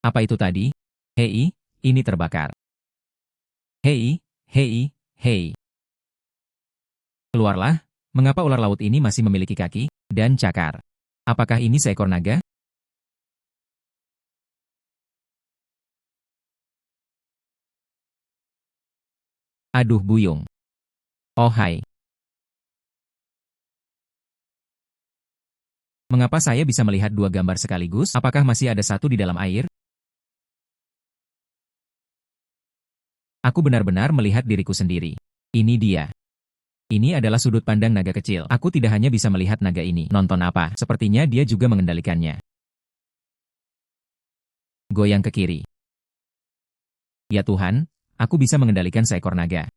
Apa itu tadi? Hei, ini terbakar. Hei, hei, hei. Keluarlah, mengapa ular laut ini masih memiliki kaki dan cakar? Apakah ini seekor naga? Aduh buyung. Oh hai. Mengapa saya bisa melihat dua gambar sekaligus? Apakah masih ada satu di dalam air? Aku benar-benar melihat diriku sendiri. Ini dia. Ini adalah sudut pandang naga kecil. Aku tidak hanya bisa melihat naga ini. Nonton apa? Sepertinya dia juga mengendalikannya. Goyang ke kiri. Ya Tuhan, aku bisa mengendalikan seekor naga.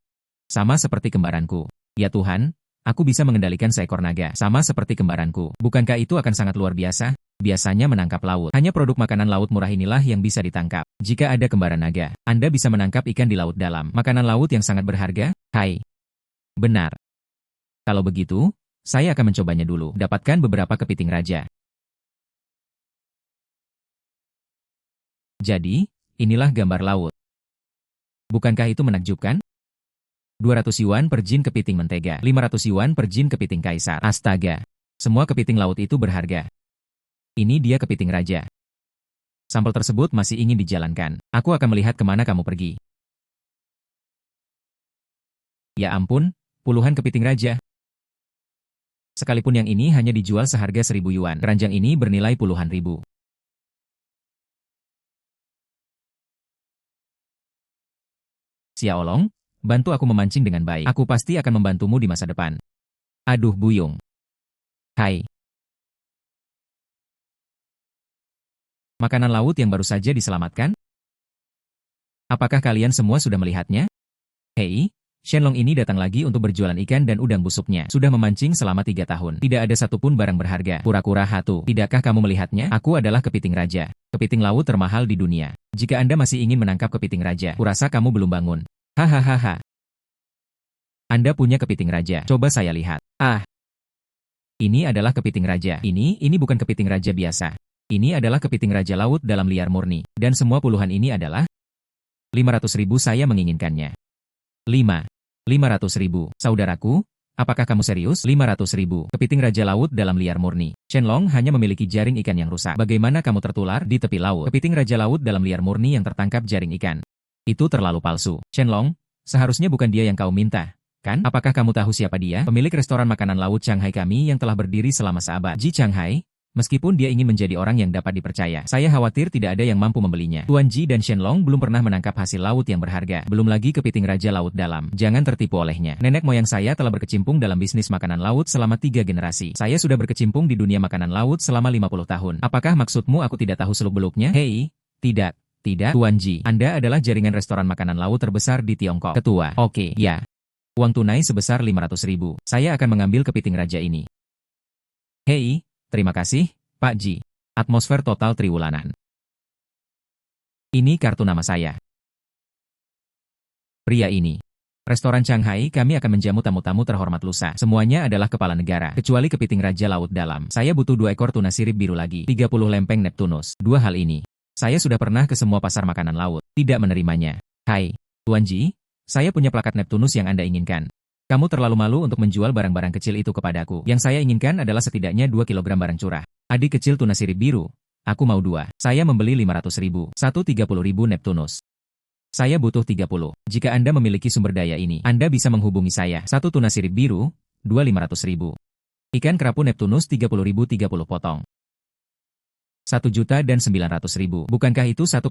Sama seperti kembaranku. Ya Tuhan, aku bisa mengendalikan seekor naga. Sama seperti kembaranku. Bukankah itu akan sangat luar biasa? Biasanya menangkap laut. Hanya produk makanan laut murah inilah yang bisa ditangkap. Jika ada kembaran naga, Anda bisa menangkap ikan di laut dalam. Makanan laut yang sangat berharga? Hai. Benar. Kalau begitu, saya akan mencobanya dulu. Dapatkan beberapa kepiting raja. Jadi, inilah gambar laut. Bukankah itu menakjubkan? 200 yuan per jin kepiting mentega. 500 yuan per jin kepiting kaisar. Astaga. Semua kepiting laut itu berharga. Ini dia kepiting raja. Sampel tersebut masih ingin dijalankan. Aku akan melihat kemana kamu pergi. Ya ampun, puluhan kepiting raja. Sekalipun yang ini hanya dijual seharga 1000 yuan, keranjang ini bernilai puluhan ribu. Xiaolong, bantu aku memancing dengan baik. Aku pasti akan membantumu di masa depan. Aduh buyung. Hai. Makanan laut yang baru saja diselamatkan? Apakah kalian semua sudah melihatnya? Hei, Shenlong ini datang lagi untuk berjualan ikan dan udang busuknya. Sudah memancing selama 3 tahun. Tidak ada satupun barang berharga. Kura-kura hatu. Tidakkah kamu melihatnya? Aku adalah kepiting raja. Kepiting laut termahal di dunia. Jika Anda masih ingin menangkap kepiting raja, kurasa kamu belum bangun. Hahaha. Anda punya kepiting raja. Coba saya lihat. Ah. Ini adalah kepiting raja. Ini bukan kepiting raja biasa. Ini adalah kepiting raja laut dalam liar murni. Dan semua puluhan ini adalah 500.000 saya menginginkannya. 500.000. Saudaraku, apakah kamu serius? 500.000. Kepiting raja laut dalam liar murni. Shenlong hanya memiliki jaring ikan yang rusak. Bagaimana kamu tertular di tepi laut? Kepiting raja laut dalam liar murni yang tertangkap jaring ikan. Itu terlalu palsu. Shenlong, seharusnya bukan dia yang kau minta, kan? Apakah kamu tahu siapa dia? Pemilik restoran makanan laut Shanghai kami yang telah berdiri selama seabad. Ji Shanghai. Meskipun dia ingin menjadi orang yang dapat dipercaya, saya khawatir tidak ada yang mampu membelinya. Tuan Ji dan Shenlong belum pernah menangkap hasil laut yang berharga. Belum lagi kepiting raja laut dalam. Jangan tertipu olehnya. Nenek moyang saya telah berkecimpung dalam bisnis makanan laut selama 3 generasi. Saya sudah berkecimpung di dunia makanan laut selama 50 tahun. Apakah maksudmu aku tidak tahu seluk-beluknya? Hei, tidak. Tidak, Tuan Ji. Anda adalah jaringan restoran makanan laut terbesar di Tiongkok. Ketua. Oke, ya. Uang tunai sebesar 500.000. Saya akan mengambil kepiting raja ini. Hei. Terima kasih, Pak Ji. Atmosfer total triwulanan. Ini kartu nama saya. Pria ini. Restoran Shanghai kami akan menjamu tamu-tamu terhormat lusa. Semuanya adalah kepala negara, kecuali kepiting raja laut dalam. Saya butuh 2 ekor tuna sirip biru lagi, 30 lempeng Neptunus. 2 hal ini. Saya sudah pernah ke semua pasar makanan laut, tidak menerimanya. Hai, Tuan Ji, saya punya plakat Neptunus yang Anda inginkan. Kamu terlalu malu untuk menjual barang-barang kecil itu kepadaku. Yang saya inginkan adalah setidaknya 2 kilogram barang curah. Adik kecil tuna sirip biru. Aku mau 2. Saya membeli 500.000. 30.000 Neptunus. Saya butuh 30. Jika Anda memiliki sumber daya ini, Anda bisa menghubungi saya. 1 tuna sirip biru, 2 500.000. Ikan kerapu Neptunus 30.000 30 potong. 1.900.000. Bukankah itu 1,90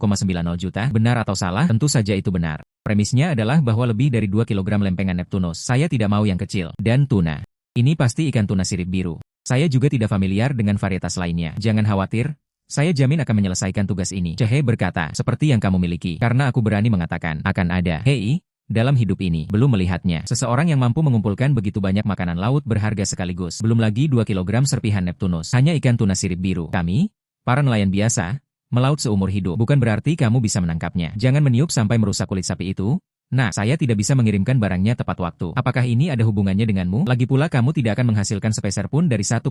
juta? Benar atau salah? Tentu saja itu benar. Premisnya adalah bahwa lebih dari 2 kilogram lempengan Neptunus. Saya tidak mau yang kecil. Dan tuna. Ini pasti ikan tuna sirip biru. Saya juga tidak familiar dengan varietas lainnya. Jangan khawatir. Saya jamin akan menyelesaikan tugas ini. Cehe berkata, seperti yang kamu miliki. Karena aku berani mengatakan, akan ada. Hei, dalam hidup ini, belum melihatnya. Seseorang yang mampu mengumpulkan begitu banyak makanan laut berharga sekaligus. Belum lagi 2 kilogram serpihan Neptunus. Hanya ikan tuna sirip biru. Kami, para nelayan biasa, melaut seumur hidup. Bukan berarti kamu bisa menangkapnya. Jangan meniup sampai merusak kulit sapi itu. Nah, saya tidak bisa mengirimkan barangnya tepat waktu. Apakah ini ada hubungannya denganmu? Lagi pula kamu tidak akan menghasilkan sepeser pun dari 1,90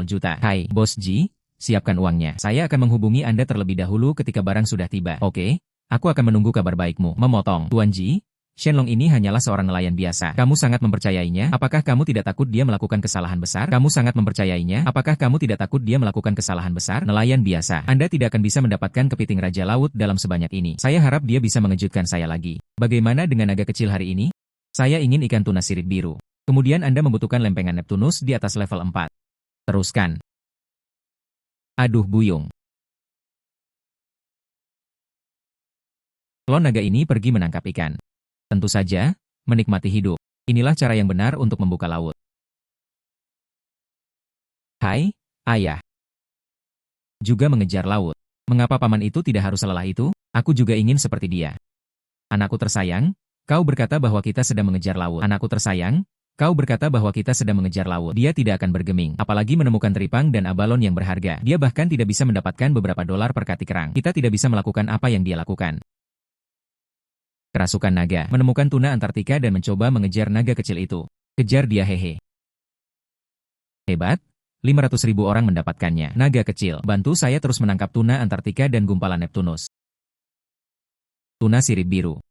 juta. Hai, Bos Ji, siapkan uangnya. Saya akan menghubungi Anda terlebih dahulu ketika barang sudah tiba. Oke, aku akan menunggu kabar baikmu. Memotong. Tuan Ji, Shenlong ini hanyalah seorang nelayan biasa. Kamu sangat mempercayainya? Apakah kamu tidak takut dia melakukan kesalahan besar? Kamu sangat mempercayainya? Apakah kamu tidak takut dia melakukan kesalahan besar? Nelayan biasa. Anda tidak akan bisa mendapatkan kepiting Raja Laut dalam sebanyak ini. Saya harap dia bisa mengejutkan saya lagi. Bagaimana dengan naga kecil hari ini? Saya ingin ikan tuna sirip biru. Kemudian Anda membutuhkan lempengan Neptunus di atas level 4. Teruskan. Aduh buyung. Klon naga ini pergi menangkap ikan. Tentu saja, menikmati hidup. Inilah cara yang benar untuk membuka laut. Hai, ayah. Juga mengejar laut. Mengapa paman itu tidak harus lelah itu? Aku juga ingin seperti dia. Anakku tersayang, kau berkata bahwa kita sedang mengejar laut. Anakku tersayang, kau berkata bahwa kita sedang mengejar laut. Dia tidak akan bergeming, apalagi menemukan teripang dan abalon yang berharga. Dia bahkan tidak bisa mendapatkan beberapa dolar per kati kerang. Kita tidak bisa melakukan apa yang dia lakukan. Kerasukan naga menemukan tuna Antartika dan mencoba mengejar naga kecil itu. Kejar dia hehe. Hebat, 500.000 orang mendapatkannya. Naga kecil, bantu saya terus menangkap tuna Antartika dan gumpalan Neptunus. Tuna sirip biru.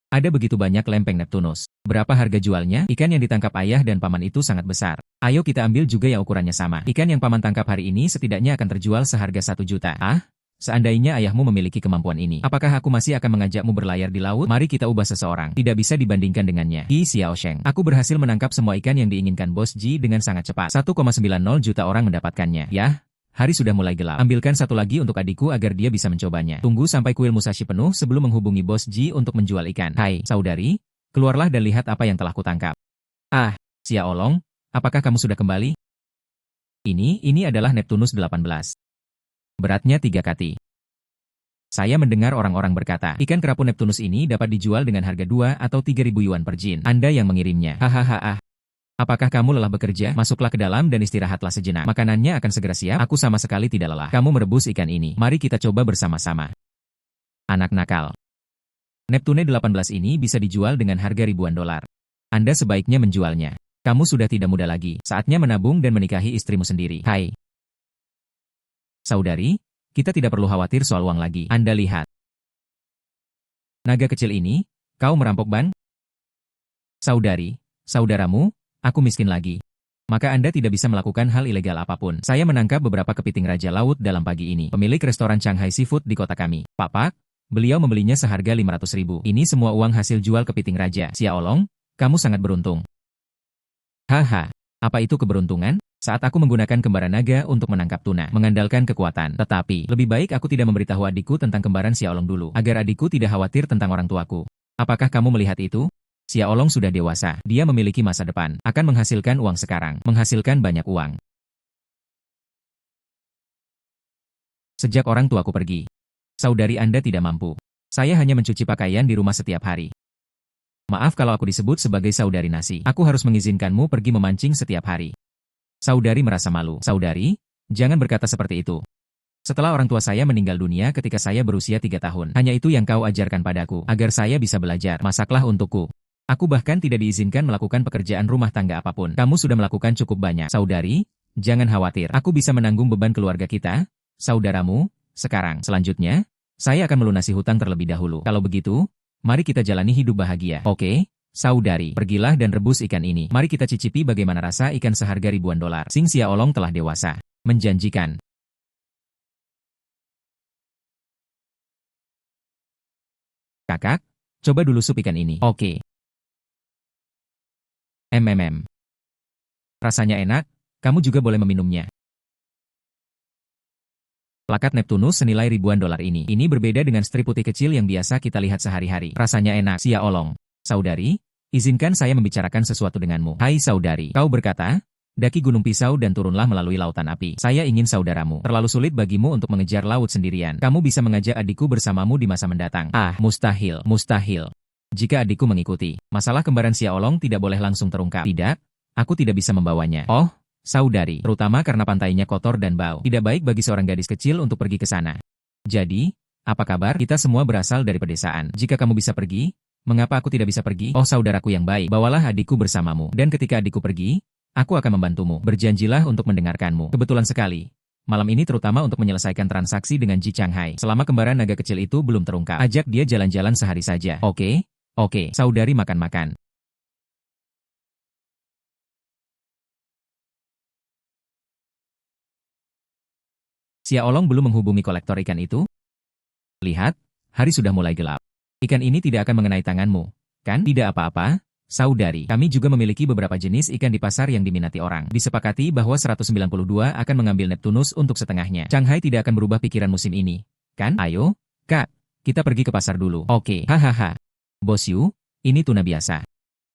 Ada begitu banyak lempeng Neptunus. Berapa harga jualnya? Ikan yang ditangkap ayah dan paman itu sangat besar. Ayo kita ambil juga yang ukurannya sama. Ikan yang paman tangkap hari ini setidaknya akan terjual seharga 1 juta. Ah? Seandainya ayahmu memiliki kemampuan ini, apakah aku masih akan mengajakmu berlayar di laut? Mari kita ubah seseorang. Tidak bisa dibandingkan dengannya. Yi Xiaosheng. Aku berhasil menangkap semua ikan yang diinginkan Bos Ji dengan sangat cepat. 1,90 juta orang mendapatkannya. Yah, hari sudah mulai gelap. Ambilkan satu lagi untuk adikku agar dia bisa mencobanya. Tunggu sampai kuil Musashi penuh sebelum menghubungi Bos Ji untuk menjual ikan. Hai, saudari, keluarlah dan lihat apa yang telah kutangkap. Ah, Xiaolong, apakah kamu sudah kembali? Ini adalah Neptunus 18. Beratnya 3 kati. Saya mendengar orang-orang berkata, ikan kerapu Neptunus ini dapat dijual dengan harga 2 atau 3.000 yuan per jin. Anda yang mengirimnya. Hahaha. Apakah kamu lelah bekerja? Masuklah ke dalam dan istirahatlah sejenak. Makanannya akan segera siap. Aku sama sekali tidak lelah. Kamu merebus ikan ini. Mari kita coba bersama-sama. Anak nakal. Neptune 18 ini bisa dijual dengan harga ribuan dolar. Anda sebaiknya menjualnya. Kamu sudah tidak muda lagi. Saatnya menabung dan menikahi istrimu sendiri. Hai. Saudari, kita tidak perlu khawatir soal uang lagi. Anda lihat. Naga kecil ini, kau merampok ban? Saudari, saudaramu, aku miskin lagi. Maka Anda tidak bisa melakukan hal ilegal apapun. Saya menangkap beberapa kepiting Raja Laut dalam pagi ini. Pemilik restoran Shanghai Seafood di kota kami. Papak, beliau membelinya seharga 500.000. Ini semua uang hasil jual kepiting Raja. Xiaolong, kamu sangat beruntung. Haha, apa itu keberuntungan? Saat aku menggunakan kembaran naga untuk menangkap tuna, mengandalkan kekuatan. Tetapi, lebih baik aku tidak memberitahu adikku tentang kembaran Xiaolong dulu, agar adikku tidak khawatir tentang orang tuaku. Apakah kamu melihat itu? Xiaolong sudah dewasa, dia memiliki masa depan, akan menghasilkan uang sekarang, menghasilkan banyak uang. Sejak orang tuaku pergi, saudari Anda tidak mampu. Saya hanya mencuci pakaian di rumah setiap hari. Maaf kalau aku disebut sebagai saudari nasi. Aku harus mengizinkanmu pergi memancing setiap hari. Saudari merasa malu. Saudari, jangan berkata seperti itu. Setelah orang tua saya meninggal dunia ketika saya berusia 3 tahun, hanya itu yang kau ajarkan padaku, agar saya bisa belajar. Masaklah untukku. Aku bahkan tidak diizinkan melakukan pekerjaan rumah tangga apapun. Kamu sudah melakukan cukup banyak. Saudari, jangan khawatir. Aku bisa menanggung beban keluarga kita, saudaramu, sekarang. Selanjutnya, saya akan melunasi hutang terlebih dahulu. Kalau begitu, mari kita jalani hidup bahagia. Oke? Saudari, pergilah dan rebus ikan ini. Mari kita cicipi bagaimana rasa ikan seharga ribuan dolar. Sing Xiaolong telah dewasa. Menjanjikan. Kakak, coba dulu sup ikan ini. Oke. Rasanya enak, kamu juga boleh meminumnya. Plakat Neptunus senilai ribuan dolar ini. Ini berbeda dengan strip putih kecil yang biasa kita lihat sehari-hari. Rasanya enak. Xiaolong. Saudari, izinkan saya membicarakan sesuatu denganmu. Hai saudari, kau berkata, daki gunung pisau dan turunlah melalui lautan api. Saya ingin saudaramu. Terlalu sulit bagimu untuk mengejar laut sendirian. Kamu bisa mengajak adikku bersamamu di masa mendatang. Ah, mustahil, mustahil. Jika adikku mengikuti, masalah kembaran Xiaolong tidak boleh langsung terungkap. Tidak, aku tidak bisa membawanya. Oh, saudari, terutama karena pantainya kotor dan bau. Tidak baik bagi seorang gadis kecil untuk pergi ke sana. Jadi, apa kabar? Kita semua berasal dari pedesaan. Jika kamu bisa pergi, mengapa aku tidak bisa pergi? Oh saudaraku yang baik, bawalah adikku bersamamu. Dan ketika adikku pergi, aku akan membantumu. Berjanjilah untuk mendengarkanmu. Kebetulan sekali. Malam ini terutama untuk menyelesaikan transaksi dengan Ji Changhai. Selama kembaran naga kecil itu belum terungkap, ajak dia jalan-jalan sehari saja. Oke, saudari makan-makan. Xiaolong belum menghubungi kolektor ikan itu? Lihat, hari sudah mulai gelap. Ikan ini tidak akan mengenai tanganmu, kan? Tidak apa-apa, saudari. Kami juga memiliki beberapa jenis ikan di pasar yang diminati orang. Disepakati bahwa 192 akan mengambil Neptunus untuk setengahnya. Changhai tidak akan berubah pikiran musim ini, kan? Ayo, Kak, kita pergi ke pasar dulu. Oke, hahaha. Bos Yu, ini tuna biasa.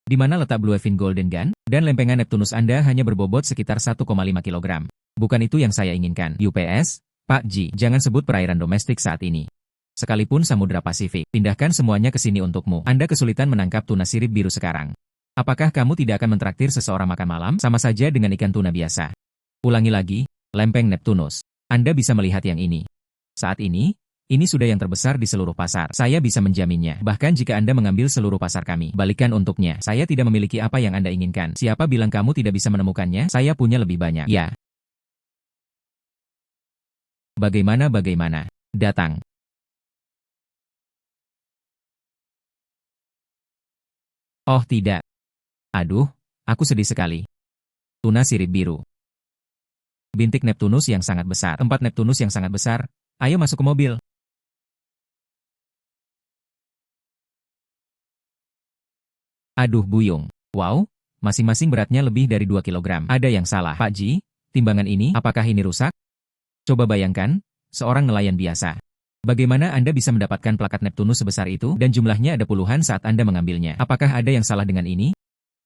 Di mana letak Bluefin Golden Gun? Dan lempengan Neptunus Anda hanya berbobot sekitar 1,5 kg. Bukan itu yang saya inginkan. UPS, Pak Ji, jangan sebut perairan domestik saat ini. Sekalipun Samudra Pasifik, pindahkan semuanya ke sini untukmu. Anda kesulitan menangkap tuna sirip biru sekarang. Apakah kamu tidak akan mentraktir seseorang makan malam? Sama saja dengan ikan tuna biasa. Ulangi lagi, lempeng Neptunus. Anda bisa melihat yang ini. Saat ini sudah yang terbesar di seluruh pasar. Saya bisa menjaminnya. Bahkan jika Anda mengambil seluruh pasar kami, balikan untuknya. Saya tidak memiliki apa yang Anda inginkan. Siapa bilang kamu tidak bisa menemukannya? Saya punya lebih banyak. Ya. Bagaimana? Datang. Oh tidak. Aduh, aku sedih sekali. Tuna sirip biru. Bintik Neptunus yang sangat besar. Tempat Neptunus yang sangat besar. Ayo masuk ke mobil. Aduh buyung. Wow, masing-masing beratnya lebih dari 2 kilogram. Ada yang salah. Pak Ji, timbangan ini, apakah ini rusak? Coba bayangkan, seorang nelayan biasa. Bagaimana Anda bisa mendapatkan plakat Neptunus sebesar itu dan jumlahnya ada puluhan saat Anda mengambilnya? Apakah ada yang salah dengan ini?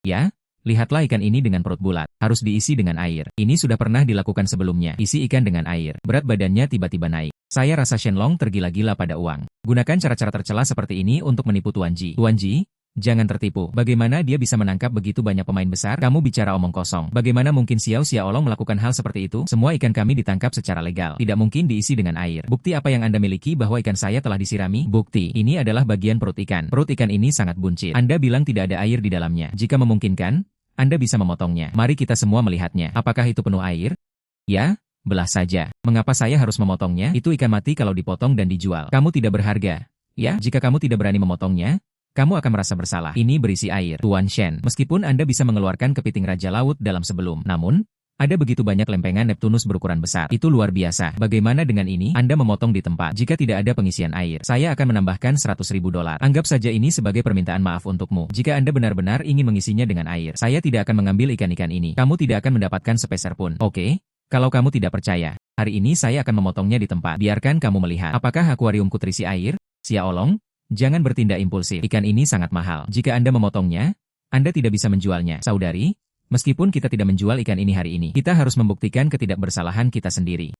Ya, lihatlah ikan ini dengan perut bulat. Harus diisi dengan air. Ini sudah pernah dilakukan sebelumnya. Isi ikan dengan air. Berat badannya tiba-tiba naik. Saya rasa Shenlong tergila-gila pada uang. Gunakan cara-cara tercela seperti ini untuk menipu Tuan Ji. Tuan Ji, jangan tertipu. Bagaimana dia bisa menangkap begitu banyak pemain besar? Kamu bicara omong kosong. Bagaimana mungkin Xiaolong melakukan hal seperti itu? Semua ikan kami ditangkap secara legal. Tidak mungkin diisi dengan air. Bukti apa yang Anda miliki bahwa ikan saya telah disirami? Bukti. Ini adalah bagian perut ikan. Perut ikan ini sangat buncit. Anda bilang tidak ada air di dalamnya. Jika memungkinkan, Anda bisa memotongnya. Mari kita semua melihatnya. Apakah itu penuh air? Ya, belah saja. Mengapa saya harus memotongnya? Itu ikan mati kalau dipotong dan dijual. Kamu tidak berharga. Ya, jika kamu tidak berani memotongnya, kamu akan merasa bersalah. Ini berisi air. Tuan Shen, meskipun Anda bisa mengeluarkan kepiting Raja Laut dalam sebelum, namun, ada begitu banyak lempengan Neptunus berukuran besar. Itu luar biasa. Bagaimana dengan ini? Anda memotong di tempat. Jika tidak ada pengisian air, saya akan menambahkan $100.000. Anggap saja ini sebagai permintaan maaf untukmu. Jika Anda benar-benar ingin mengisinya dengan air, saya tidak akan mengambil ikan-ikan ini. Kamu tidak akan mendapatkan sepeser pun. Oke? Kalau kamu tidak percaya, hari ini saya akan memotongnya di tempat. Biarkan kamu melihat. Apakah akuariumku terisi air? Xiaolong, jangan bertindak impulsif. Ikan ini sangat mahal. Jika Anda memotongnya, Anda tidak bisa menjualnya. Saudari, meskipun kita tidak menjual ikan ini hari ini, kita harus membuktikan ketidakbersalahan kita sendiri.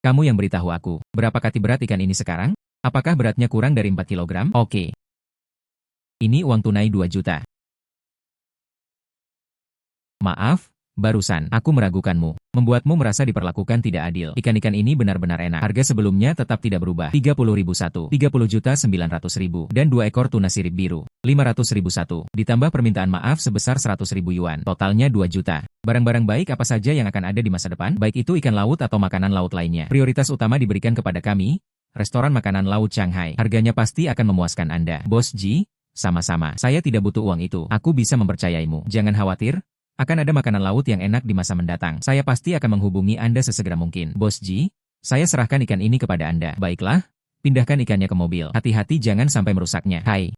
Kamu yang beritahu aku, berapa kati berat ikan ini sekarang? Apakah beratnya kurang dari 4 kilogram? Oke. Ini uang tunai 2 juta. Maaf, barusan aku meragukanmu, membuatmu merasa diperlakukan tidak adil. Ikan-ikan ini benar-benar enak. Harga sebelumnya tetap tidak berubah. 30.001, 30.900.000, dan 2 ekor tuna sirip biru. 500.001, ditambah permintaan maaf sebesar 100.000 yuan. Totalnya 2 juta. Barang-barang baik apa saja yang akan ada di masa depan? Baik itu ikan laut atau makanan laut lainnya. Prioritas utama diberikan kepada kami, restoran makanan laut Changhai. Harganya pasti akan memuaskan Anda. Bos Ji, sama-sama. Saya tidak butuh uang itu. Aku bisa mempercayaimu. Jangan khawatir. Akan ada makanan laut yang enak di masa mendatang. Saya pasti akan menghubungi Anda sesegera mungkin. Bos Ji, saya serahkan ikan ini kepada Anda. Baiklah, pindahkan ikannya ke mobil. Hati-hati jangan sampai merusaknya. Hai.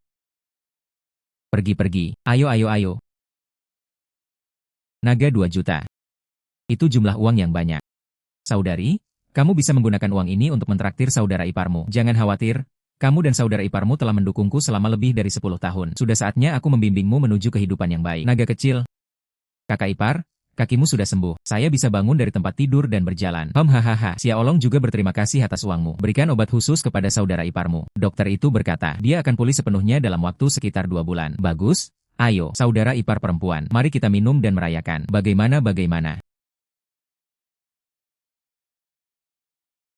Pergi-pergi. Ayo. Naga 2 juta. Itu jumlah uang yang banyak. Saudari, kamu bisa menggunakan uang ini untuk mentraktir saudara iparmu. Jangan khawatir, kamu dan saudara iparmu telah mendukungku selama lebih dari 10 tahun. Sudah saatnya aku membimbingmu menuju kehidupan yang baik. Naga kecil. Kakak ipar, kakimu sudah sembuh. Saya bisa bangun dari tempat tidur dan berjalan. Hahaha. Xiaolong juga berterima kasih atas uangmu. Berikan obat khusus kepada saudara iparmu. Dokter itu berkata, dia akan pulih sepenuhnya dalam waktu sekitar 2 bulan. Bagus. Ayo, saudara ipar perempuan. Mari kita minum dan merayakan. Bagaimana?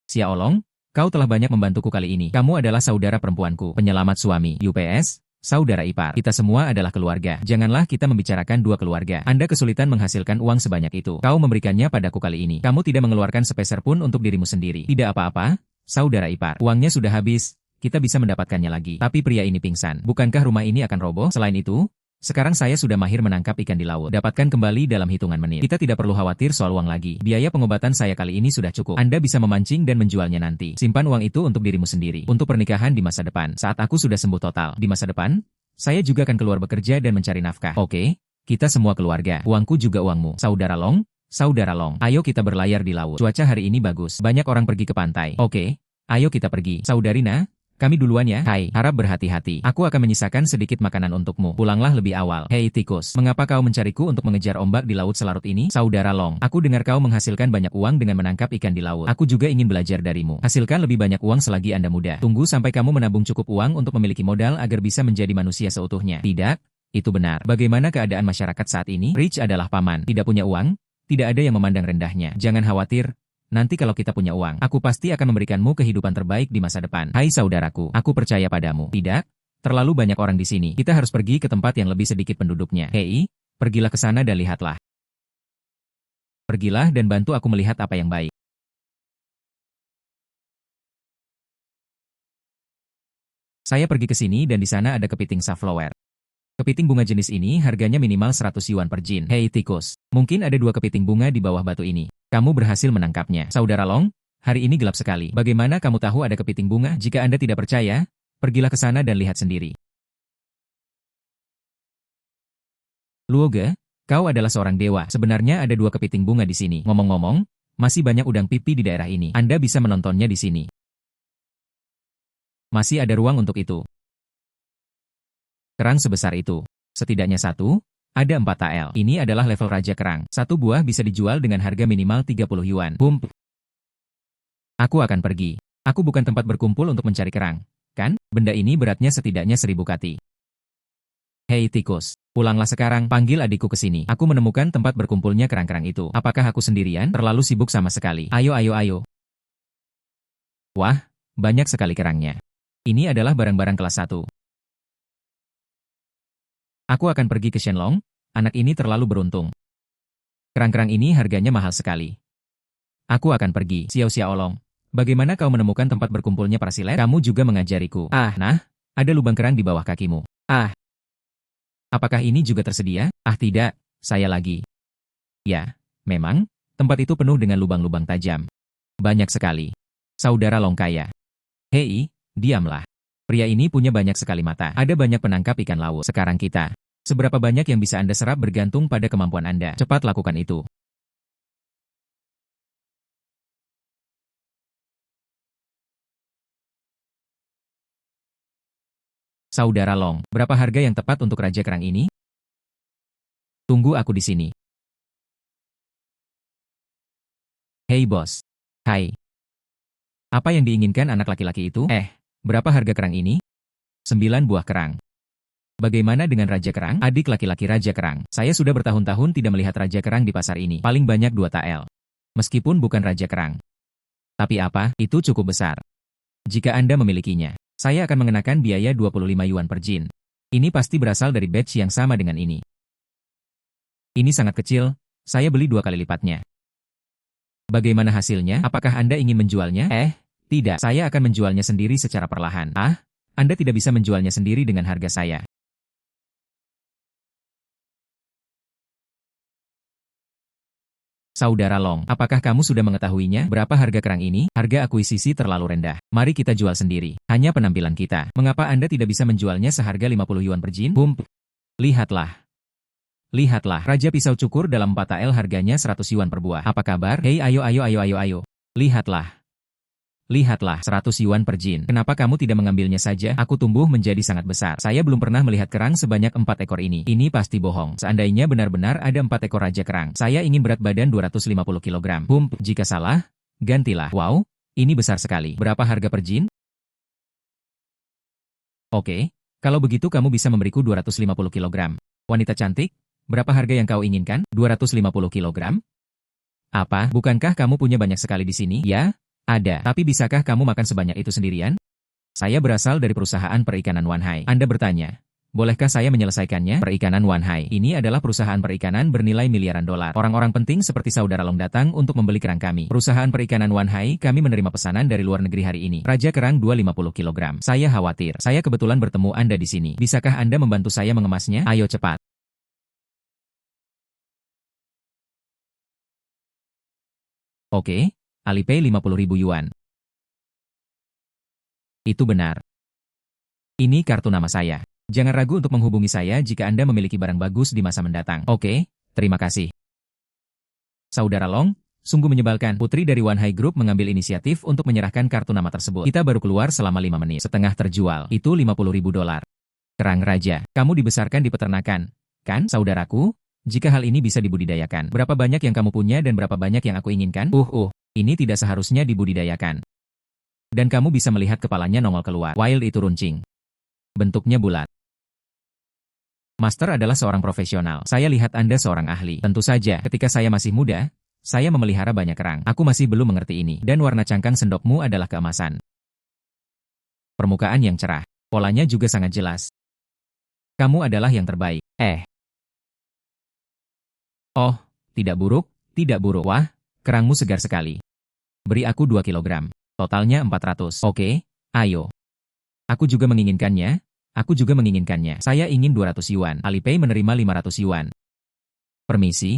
Xiaolong, Kau telah banyak membantuku kali ini. Kamu adalah saudara perempuanku, penyelamat suami, UPS, saudara ipar. Kita semua adalah keluarga. Janganlah kita membicarakan dua keluarga. Anda kesulitan menghasilkan uang sebanyak itu. Kau memberikannya padaku kali ini. Kamu tidak mengeluarkan sepeser pun untuk dirimu sendiri. Tidak apa-apa, saudara ipar. Uangnya sudah habis. Kita bisa mendapatkannya lagi. Tapi pria ini pingsan. Bukankah rumah ini akan roboh? Selain itu, sekarang saya sudah mahir menangkap ikan di laut. Dapatkan kembali dalam hitungan menit. Kita tidak perlu khawatir soal uang lagi. Biaya pengobatan saya kali ini sudah cukup. Anda bisa memancing dan menjualnya nanti. Simpan uang itu untuk dirimu sendiri. Untuk pernikahan di masa depan. Saat aku sudah sembuh total. Di masa depan, saya juga akan keluar bekerja dan mencari nafkah. Oke? Kita semua keluarga. Uangku juga uangmu. Saudara Long, saudara Long. Ayo kita berlayar di laut. Cuaca hari ini bagus. Banyak orang pergi ke pantai. Oke? Ayo kita pergi. Saudarina, kami duluan ya. Hai, harap berhati-hati. Aku akan menyisakan sedikit makanan untukmu. Pulanglah lebih awal. Hei tikus, mengapa kau mencariku untuk mengejar ombak di laut selarut ini? Saudara Long, aku dengar kau menghasilkan banyak uang dengan menangkap ikan di laut. Aku juga ingin belajar darimu. Hasilkan lebih banyak uang selagi Anda muda. Tunggu sampai kamu menabung cukup uang untuk memiliki modal agar bisa menjadi manusia seutuhnya. Tidak, itu benar. Bagaimana keadaan masyarakat saat ini? Rich adalah paman. Tidak punya uang, tidak ada yang memandang rendahnya. Jangan khawatir. Nanti kalau kita punya uang, aku pasti akan memberikanmu kehidupan terbaik di masa depan. Hai saudaraku, aku percaya padamu. Tidak, terlalu banyak orang di sini. Kita harus pergi ke tempat yang lebih sedikit penduduknya. Hei, pergilah ke sana dan lihatlah. Pergilah dan bantu aku melihat apa yang baik. Saya pergi ke sini dan di sana ada kepiting safflower. Kepiting bunga jenis ini harganya minimal 100 yuan per jin. Hei tikus, mungkin ada 2 kepiting bunga di bawah batu ini. Kamu berhasil menangkapnya. Saudara Long, hari ini gelap sekali. Bagaimana kamu tahu ada kepiting bunga? Jika Anda tidak percaya, pergilah ke sana dan lihat sendiri. Luoge, kau adalah seorang dewa. Sebenarnya ada 2 kepiting bunga di sini. Ngomong-ngomong, masih banyak udang pipi di daerah ini. Anda bisa menontonnya di sini. Masih ada ruang untuk itu. Kerang sebesar itu. Setidaknya 1, ada 4 TL. Ini adalah level Raja Kerang. 1 buah bisa dijual dengan harga minimal 30 yuan. Aku akan pergi. Aku bukan tempat berkumpul untuk mencari kerang. Kan? Benda ini beratnya setidaknya 1000 kati. Hei tikus, pulanglah sekarang. Panggil adikku ke sini. Aku menemukan tempat berkumpulnya kerang-kerang itu. Apakah aku sendirian? Terlalu sibuk sama sekali. Ayo, ayo, ayo. Wah, banyak sekali kerangnya. Ini adalah barang-barang kelas 1. Aku akan pergi ke Shenlong, anak ini terlalu beruntung. Kerang-kerang ini harganya mahal sekali. Aku akan pergi. Xiao Xiaolong, bagaimana kau menemukan tempat berkumpulnya para silet? Kamu juga mengajariku. Nah, ada lubang kerang di bawah kakimu. Apakah ini juga tersedia? Tidak, saya lagi. Ya, memang, tempat itu penuh dengan lubang-lubang tajam. Banyak sekali. Saudara Long kaya. Hei, diamlah. Pria ini punya banyak sekali mata. Ada banyak penangkap ikan laut. Sekarang kita. Seberapa banyak yang bisa Anda serap bergantung pada kemampuan Anda. Cepat lakukan itu. Saudara Long, berapa harga yang tepat untuk Raja Kerang ini? Tunggu aku di sini. Hei bos. Hai. Apa yang diinginkan anak laki-laki itu? Berapa harga kerang ini? 9 buah kerang. Bagaimana dengan Raja Kerang? Adik laki-laki Raja Kerang. Saya sudah bertahun-tahun tidak melihat Raja Kerang di pasar ini. Paling banyak 2 TL. Meskipun bukan Raja Kerang. Tapi apa? Itu cukup besar. Jika Anda memilikinya, saya akan mengenakan biaya 25 yuan per jin. Ini pasti berasal dari batch yang sama dengan ini. Ini sangat kecil, saya beli 2 kali lipatnya. Bagaimana hasilnya? Apakah Anda ingin menjualnya? Tidak, saya akan menjualnya sendiri secara perlahan. Anda tidak bisa menjualnya sendiri dengan harga saya. Saudara Long, apakah kamu sudah mengetahuinya? Berapa harga kerang ini? Harga akuisisi terlalu rendah. Mari kita jual sendiri. Hanya penampilan kita. Mengapa Anda tidak bisa menjualnya seharga 50 yuan per jin? Lihatlah. Lihatlah, Raja Pisau Cukur dalam 4 TL harganya 100 yuan per buah. Apa kabar? Hei, ayo. Lihatlah. Lihatlah, 100 yuan per jin. Kenapa kamu tidak mengambilnya saja? Aku tumbuh menjadi sangat besar. Saya belum pernah melihat kerang sebanyak 4 ekor ini. Ini pasti bohong. Seandainya benar-benar ada 4 ekor Raja Kerang, saya ingin berat badan 250 kg. Jika salah, gantilah. Wow, ini besar sekali. Berapa harga per jin? Oke, kalau begitu kamu bisa memberiku 250 kg. Wanita cantik, berapa harga yang kau inginkan? 250 kg? Apa? Bukankah kamu punya banyak sekali di sini? Ya? Ada, tapi bisakah kamu makan sebanyak itu sendirian? Saya berasal dari perusahaan perikanan Wanhai. Anda bertanya, bolehkah saya menyelesaikannya? Perikanan Wanhai ini adalah perusahaan perikanan bernilai miliaran dolar. Orang-orang penting seperti Saudara Long datang untuk membeli kerang kami. Perusahaan perikanan Wanhai, kami menerima pesanan dari luar negeri hari ini. Raja kerang 250 kg. Saya khawatir. Saya kebetulan bertemu Anda di sini. Bisakah Anda membantu saya mengemasnya? Ayo cepat. Oke, Alipay 50.000 yuan. Itu benar. Ini kartu nama saya. Jangan ragu untuk menghubungi saya jika Anda memiliki barang bagus di masa mendatang. Oke, terima kasih. Saudara Long, sungguh menyebalkan. Putri dari Wanhai Group mengambil inisiatif untuk menyerahkan kartu nama tersebut. Kita baru keluar selama 5 menit. Setengah terjual. Itu 50.000 dolar. Kerang raja, kamu dibesarkan di peternakan, kan, saudaraku? Jika hal ini bisa dibudidayakan, berapa banyak yang kamu punya dan berapa banyak yang aku inginkan? Ini tidak seharusnya dibudidayakan. Dan kamu bisa melihat kepalanya nongol keluar. Wild itu runcing. Bentuknya bulat. Master adalah seorang profesional. Saya lihat Anda seorang ahli. Tentu saja, ketika saya masih muda, saya memelihara banyak kerang. Aku masih belum mengerti ini. Dan warna cangkang sendokmu adalah keemasan. Permukaan yang cerah. Polanya juga sangat jelas. Kamu adalah yang terbaik. Oh, tidak buruk, tidak buruk. Wah, kerangmu segar sekali. Beri aku 2 kilogram. Totalnya 400. Oke, ayo. Aku juga menginginkannya. Aku juga menginginkannya. Saya ingin 200 yuan. Alipay menerima 500 yuan. Permisi.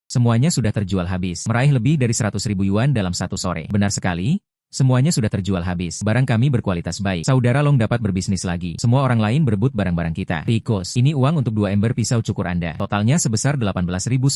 Semuanya sudah terjual habis. Meraih lebih dari 100.000 yuan dalam satu sore. Benar sekali. Semuanya sudah terjual habis. Barang kami berkualitas baik. Saudara Long dapat berbisnis lagi. Semua orang lain berebut barang-barang kita. Tikus. Ini uang untuk 2 ember pisau cukur Anda. Totalnya sebesar 18.900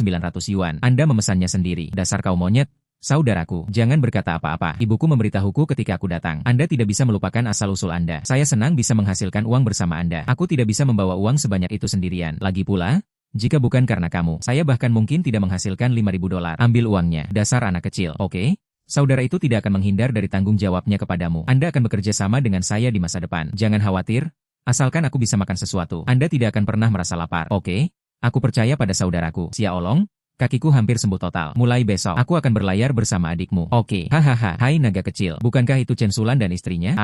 yuan. Anda memesannya sendiri. Dasar kau monyet. Saudaraku, jangan berkata apa-apa. Ibuku memberitahuku ketika aku datang. Anda tidak bisa melupakan asal-usul Anda. Saya senang bisa menghasilkan uang bersama Anda. Aku tidak bisa membawa uang sebanyak itu sendirian. Lagi pula, jika bukan karena kamu, saya bahkan mungkin tidak menghasilkan 5.000 dolar. Ambil uangnya. Dasar anak kecil. Oke? Saudara itu tidak akan menghindar dari tanggung jawabnya kepadamu. Anda akan bekerja sama dengan saya di masa depan. Jangan khawatir. Asalkan aku bisa makan sesuatu. Anda tidak akan pernah merasa lapar. Oke? Aku percaya pada saudaraku. Sia Olong. Kakiku hampir sembuh total. Mulai besok, aku akan berlayar bersama adikmu. Oke. Hahaha. Hai naga kecil. Bukankah itu Chen Sulan dan istrinya?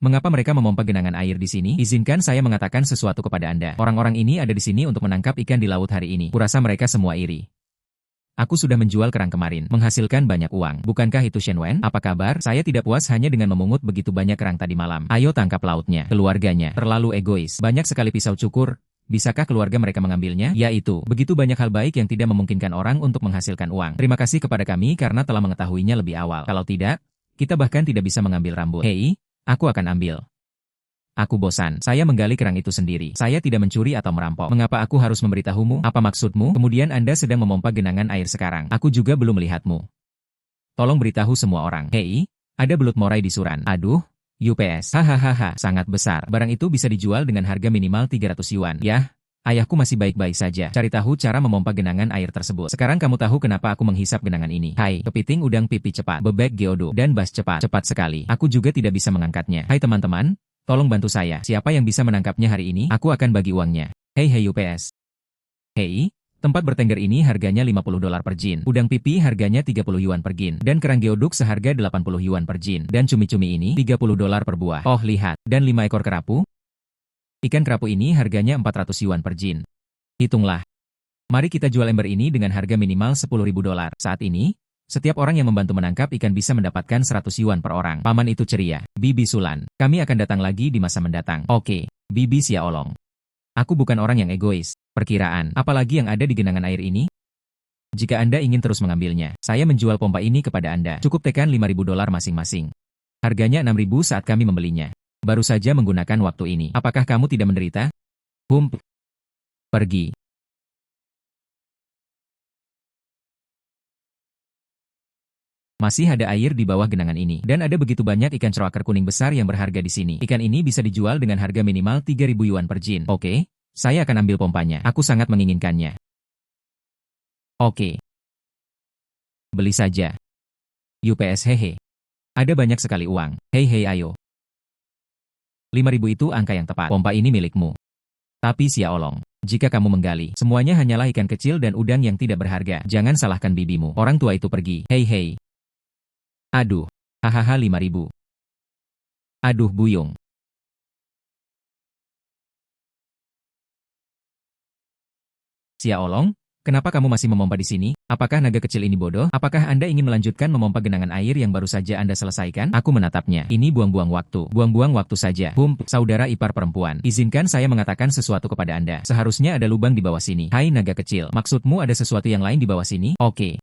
Mengapa mereka memompa genangan air di sini? Izinkan saya mengatakan sesuatu kepada Anda. Orang-orang ini ada di sini untuk menangkap ikan di laut hari ini. Kurasa mereka semua iri. Aku sudah menjual kerang kemarin, menghasilkan banyak uang. Bukankah itu Shen Wen? Apa kabar? Saya tidak puas hanya dengan memungut begitu banyak kerang tadi malam. Ayo tangkap lautnya. Keluarganya terlalu egois. Banyak sekali pisau cukur. Bisakah keluarga mereka mengambilnya? Yaitu, begitu banyak hal baik yang tidak memungkinkan orang untuk menghasilkan uang. Terima kasih kepada kami karena telah mengetahuinya lebih awal. Kalau tidak, kita bahkan tidak bisa mengambil rambut. Hei, aku akan ambil. Aku bosan. Saya menggali kerang itu sendiri. Saya tidak mencuri atau merampok. Mengapa aku harus memberitahumu? Apa maksudmu? Kemudian Anda sedang memompa genangan air sekarang. Aku juga belum melihatmu. Tolong beritahu semua orang. Hei, ada belut morai di Suran. Aduh. UPS. Hahaha, sangat besar. Barang itu bisa dijual dengan harga minimal 300 yuan. Yah, ayahku masih baik-baik saja. Cari tahu cara memompa genangan air tersebut. Sekarang kamu tahu kenapa aku menghisap genangan ini. Hai, kepiting udang pipi cepat, bebek geodo, dan bas cepat. Cepat sekali. Aku juga tidak bisa mengangkatnya. Hai teman-teman, tolong bantu saya. Siapa yang bisa menangkapnya hari ini? Aku akan bagi uangnya. Hei UPS. Hei. Tempat bertengger ini harganya 50 dolar per jin. Udang pipi harganya 30 yuan per jin. Dan kerang geoduk seharga 80 yuan per jin. Dan cumi-cumi ini 30 dolar per buah. Oh lihat. Dan 5 ekor kerapu. Ikan kerapu ini harganya 400 yuan per jin. Hitunglah. Mari kita jual ember ini dengan harga minimal 10.000 dolar. Saat ini, setiap orang yang membantu menangkap ikan bisa mendapatkan 100 yuan per orang. Paman itu ceria. Bibi Sulan. Kami akan datang lagi di masa mendatang. Oke. Bibi Sia Olong. Aku bukan orang yang egois. Perkiraan, apalagi yang ada di genangan air ini? Jika Anda ingin terus mengambilnya, saya menjual pompa ini kepada Anda. Cukup tekan 5.000 dolar masing-masing. Harganya 6.000 saat kami membelinya. Baru saja menggunakan waktu ini. Apakah kamu tidak menderita? Pergi. Masih ada air di bawah genangan ini. Dan ada begitu banyak ikan ceroaker kuning besar yang berharga di sini. Ikan ini bisa dijual dengan harga minimal 3.000 yuan per jin. Oke? Saya akan ambil pompanya. Aku sangat menginginkannya. Oke. Beli saja. UPS hehe. Ada banyak sekali uang. Hei ayo. 5.000 itu angka yang tepat. Pompa ini milikmu. Tapi Sia Olong, jika kamu menggali, semuanya hanyalah ikan kecil dan udang yang tidak berharga. Jangan salahkan bibimu. Orang tua itu pergi. Hei. Aduh. Hahaha 5.000. Aduh buyung. Xiaolong, kenapa kamu masih memompa di sini? Apakah naga kecil ini bodoh? Apakah Anda ingin melanjutkan memompa genangan air yang baru saja Anda selesaikan? Aku menatapnya. Ini buang-buang waktu. Buang-buang waktu saja. Saudara ipar perempuan. Izinkan saya mengatakan sesuatu kepada Anda. Seharusnya ada lubang di bawah sini. Hai naga kecil, maksudmu ada sesuatu yang lain di bawah sini? Oke.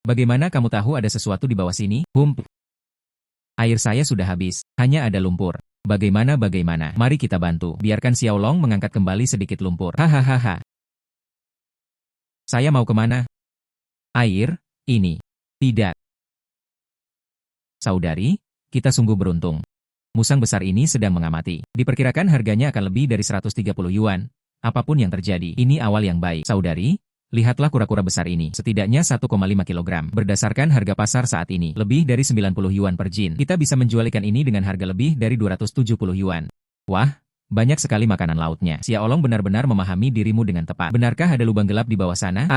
Bagaimana kamu tahu ada sesuatu di bawah sini? Air saya sudah habis. Hanya ada lumpur. Bagaimana? Mari kita bantu. Biarkan Xiaolong mengangkat kembali sedikit lumpur. Hahaha. Saya mau kemana? Air? Ini. Tidak. Saudari, kita sungguh beruntung. Musang besar ini sedang mengamati. Diperkirakan harganya akan lebih dari 130 yuan. Apapun yang terjadi, ini awal yang baik. Saudari, lihatlah kura-kura besar ini. Setidaknya 1,5 kilogram. Berdasarkan harga pasar saat ini, lebih dari 90 yuan per jin. Kita bisa menjual ikan ini dengan harga lebih dari 270 yuan. Wah, banyak sekali makanan lautnya. Xiaolong benar-benar memahami dirimu dengan tepat. Benarkah ada lubang gelap di bawah sana?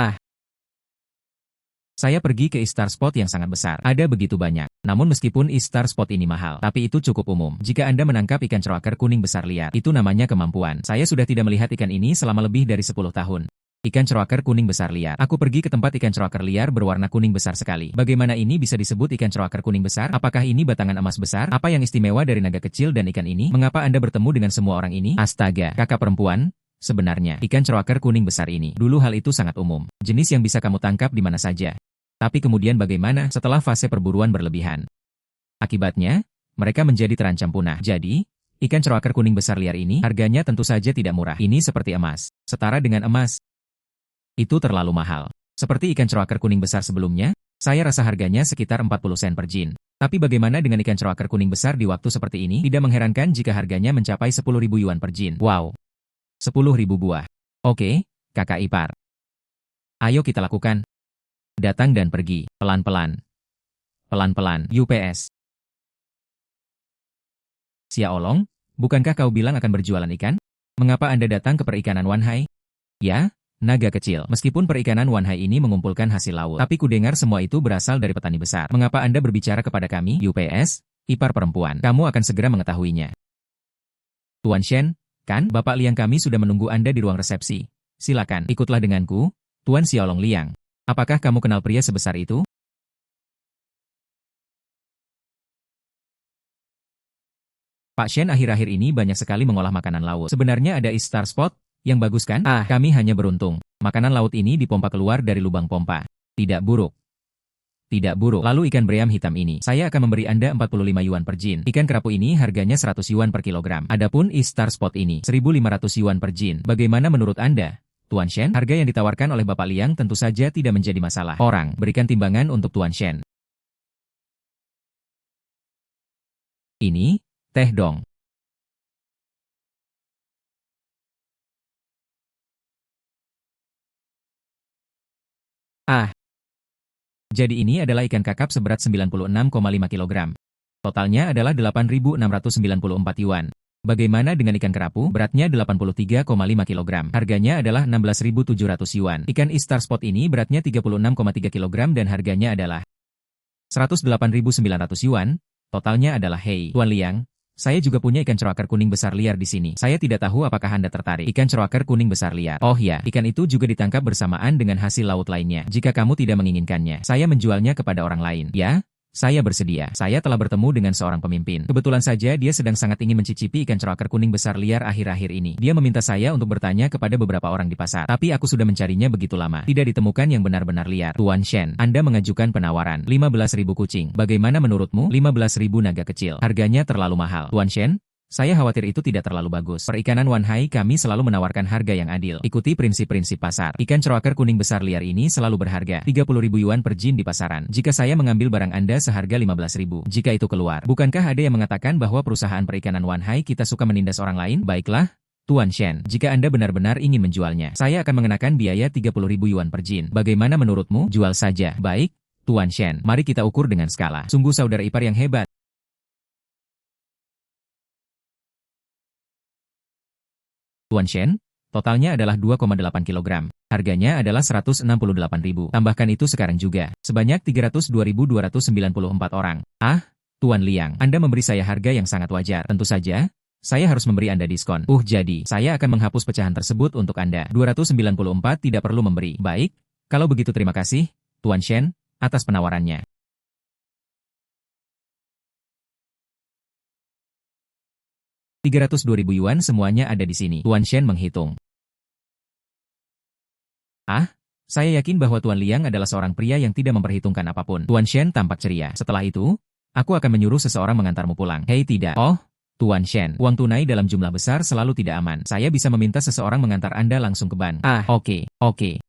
Saya pergi ke Star Spot yang sangat besar. Ada begitu banyak. Namun meskipun Star Spot ini mahal, tapi itu cukup umum. Jika Anda menangkap ikan ceroker kuning besar liar, itu namanya kemampuan. Saya sudah tidak melihat ikan ini selama lebih dari 10 tahun. Ikan ceroker kuning besar liar. Aku pergi ke tempat ikan ceroker liar berwarna kuning besar sekali. Bagaimana ini bisa disebut ikan ceroker kuning besar? Apakah ini batangan emas besar? Apa yang istimewa dari naga kecil dan ikan ini? Mengapa Anda bertemu dengan semua orang ini? Astaga, kakak perempuan. Sebenarnya, ikan ceroker kuning besar ini. Dulu hal itu sangat umum. Jenis yang bisa kamu tangkap di mana saja. Tapi kemudian bagaimana setelah fase perburuan berlebihan? Akibatnya, mereka menjadi terancam punah. Jadi, ikan ceroker kuning besar liar ini harganya tentu saja tidak murah. Ini seperti emas. Setara dengan emas. Itu terlalu mahal. Seperti ikan ceroker kuning besar sebelumnya, saya rasa harganya sekitar 40 sen per jin. Tapi bagaimana dengan ikan ceroker kuning besar di waktu seperti ini? Tidak mengherankan jika harganya mencapai 10.000 yuan per jin. Wow. 10.000 buah. Oke, kakak ipar. Ayo kita lakukan. Datang dan pergi. Pelan-pelan. Pelan-pelan. UPS. Xiaolong, bukankah kau bilang akan berjualan ikan? Mengapa Anda datang ke perikanan Wanhai? Ya? Naga kecil, meskipun perikanan Wanhai ini mengumpulkan hasil laut, tapi kudengar semua itu berasal dari petani besar. Mengapa Anda berbicara kepada kami? UPS, ipar perempuan, kamu akan segera mengetahuinya. Tuan Shen, kan? Bapak Liang kami sudah menunggu Anda di ruang resepsi. Silakan, ikutlah denganku, Tuan Xiaolong Liang. Apakah kamu kenal pria sebesar itu? Pak Shen akhir-akhir ini banyak sekali mengolah makanan laut. Sebenarnya ada Star Spot? Yang bagus kan? Kami hanya beruntung. Makanan laut ini dipompa keluar dari lubang pompa. Tidak buruk. Tidak buruk. Lalu ikan beream hitam ini, saya akan memberi Anda 45 yuan per jin. Ikan kerapu ini harganya 100 yuan per kilogram. Adapun Star Spot ini, 1.500 yuan per jin. Bagaimana menurut Anda? Tuan Shen, harga yang ditawarkan oleh Bapak Liang tentu saja tidak menjadi masalah. Orang, berikan timbangan untuk Tuan Shen. Ini, teh dong. Jadi ini adalah ikan kakap seberat 96,5 kg. Totalnya adalah 8.694 yuan. Bagaimana dengan ikan kerapu? Beratnya 83,5 kg. Harganya adalah 16.700 yuan. Ikan Star Spot ini beratnya 36,3 kg dan harganya adalah 108.900 yuan. Totalnya adalah hei, Tuan Liang. Saya juga punya ikan ceroker kuning besar liar di sini. Saya tidak tahu apakah Anda tertarik. Ikan ceroker kuning besar liar. Oh ya, ikan itu juga ditangkap bersamaan dengan hasil laut lainnya. Jika kamu tidak menginginkannya, saya menjualnya kepada orang lain. Ya? Saya bersedia. Saya telah bertemu dengan seorang pemimpin. Kebetulan saja dia sedang sangat ingin mencicipi ikan ceroker kuning besar liar akhir-akhir ini. Dia meminta saya untuk bertanya kepada beberapa orang di pasar. Tapi aku sudah mencarinya begitu lama. Tidak ditemukan yang benar-benar liar. Tuan Shen, Anda mengajukan penawaran 15.000 kucing. Bagaimana menurutmu? 15.000 naga kecil. Harganya terlalu mahal. Tuan Shen, saya khawatir itu tidak terlalu bagus. Perikanan Wanhai kami selalu menawarkan harga yang adil. Ikuti prinsip-prinsip pasar. Ikan ceroker kuning besar liar ini selalu berharga 30.000 yuan per jin di pasaran. Jika saya mengambil barang Anda seharga 15.000, jika itu keluar, bukankah ada yang mengatakan bahwa perusahaan perikanan Wanhai kita suka menindas orang lain? Baiklah, Tuan Shen, jika Anda benar-benar ingin menjualnya, saya akan mengenakan biaya 30.000 yuan per jin. Bagaimana menurutmu? Jual saja. Baik, Tuan Shen, mari kita ukur dengan skala. Sungguh saudara ipar yang hebat. Tuan Shen, Totalnya adalah 2,8 kilogram. Harganya adalah 168.000. Tambahkan itu sekarang juga. Sebanyak 302.294 orang. Ah, Tuan Liang, Anda memberi saya harga yang sangat wajar. Tentu saja, saya harus memberi Anda diskon. Jadi, saya akan menghapus pecahan tersebut untuk Anda. 294 tidak perlu memberi. Baik, kalau begitu terima kasih, Tuan Shen, atas penawarannya. 302.000 yuan semuanya ada di sini. Tuan Shen menghitung. Saya yakin bahwa Tuan Liang adalah seorang pria yang tidak memperhitungkan apapun. Tuan Shen tampak ceria. Setelah itu, aku akan menyuruh seseorang mengantarmu pulang. Hei tidak. Oh, Tuan Shen, uang tunai dalam jumlah besar selalu tidak aman. Saya bisa meminta seseorang mengantar Anda langsung ke ban. Oke.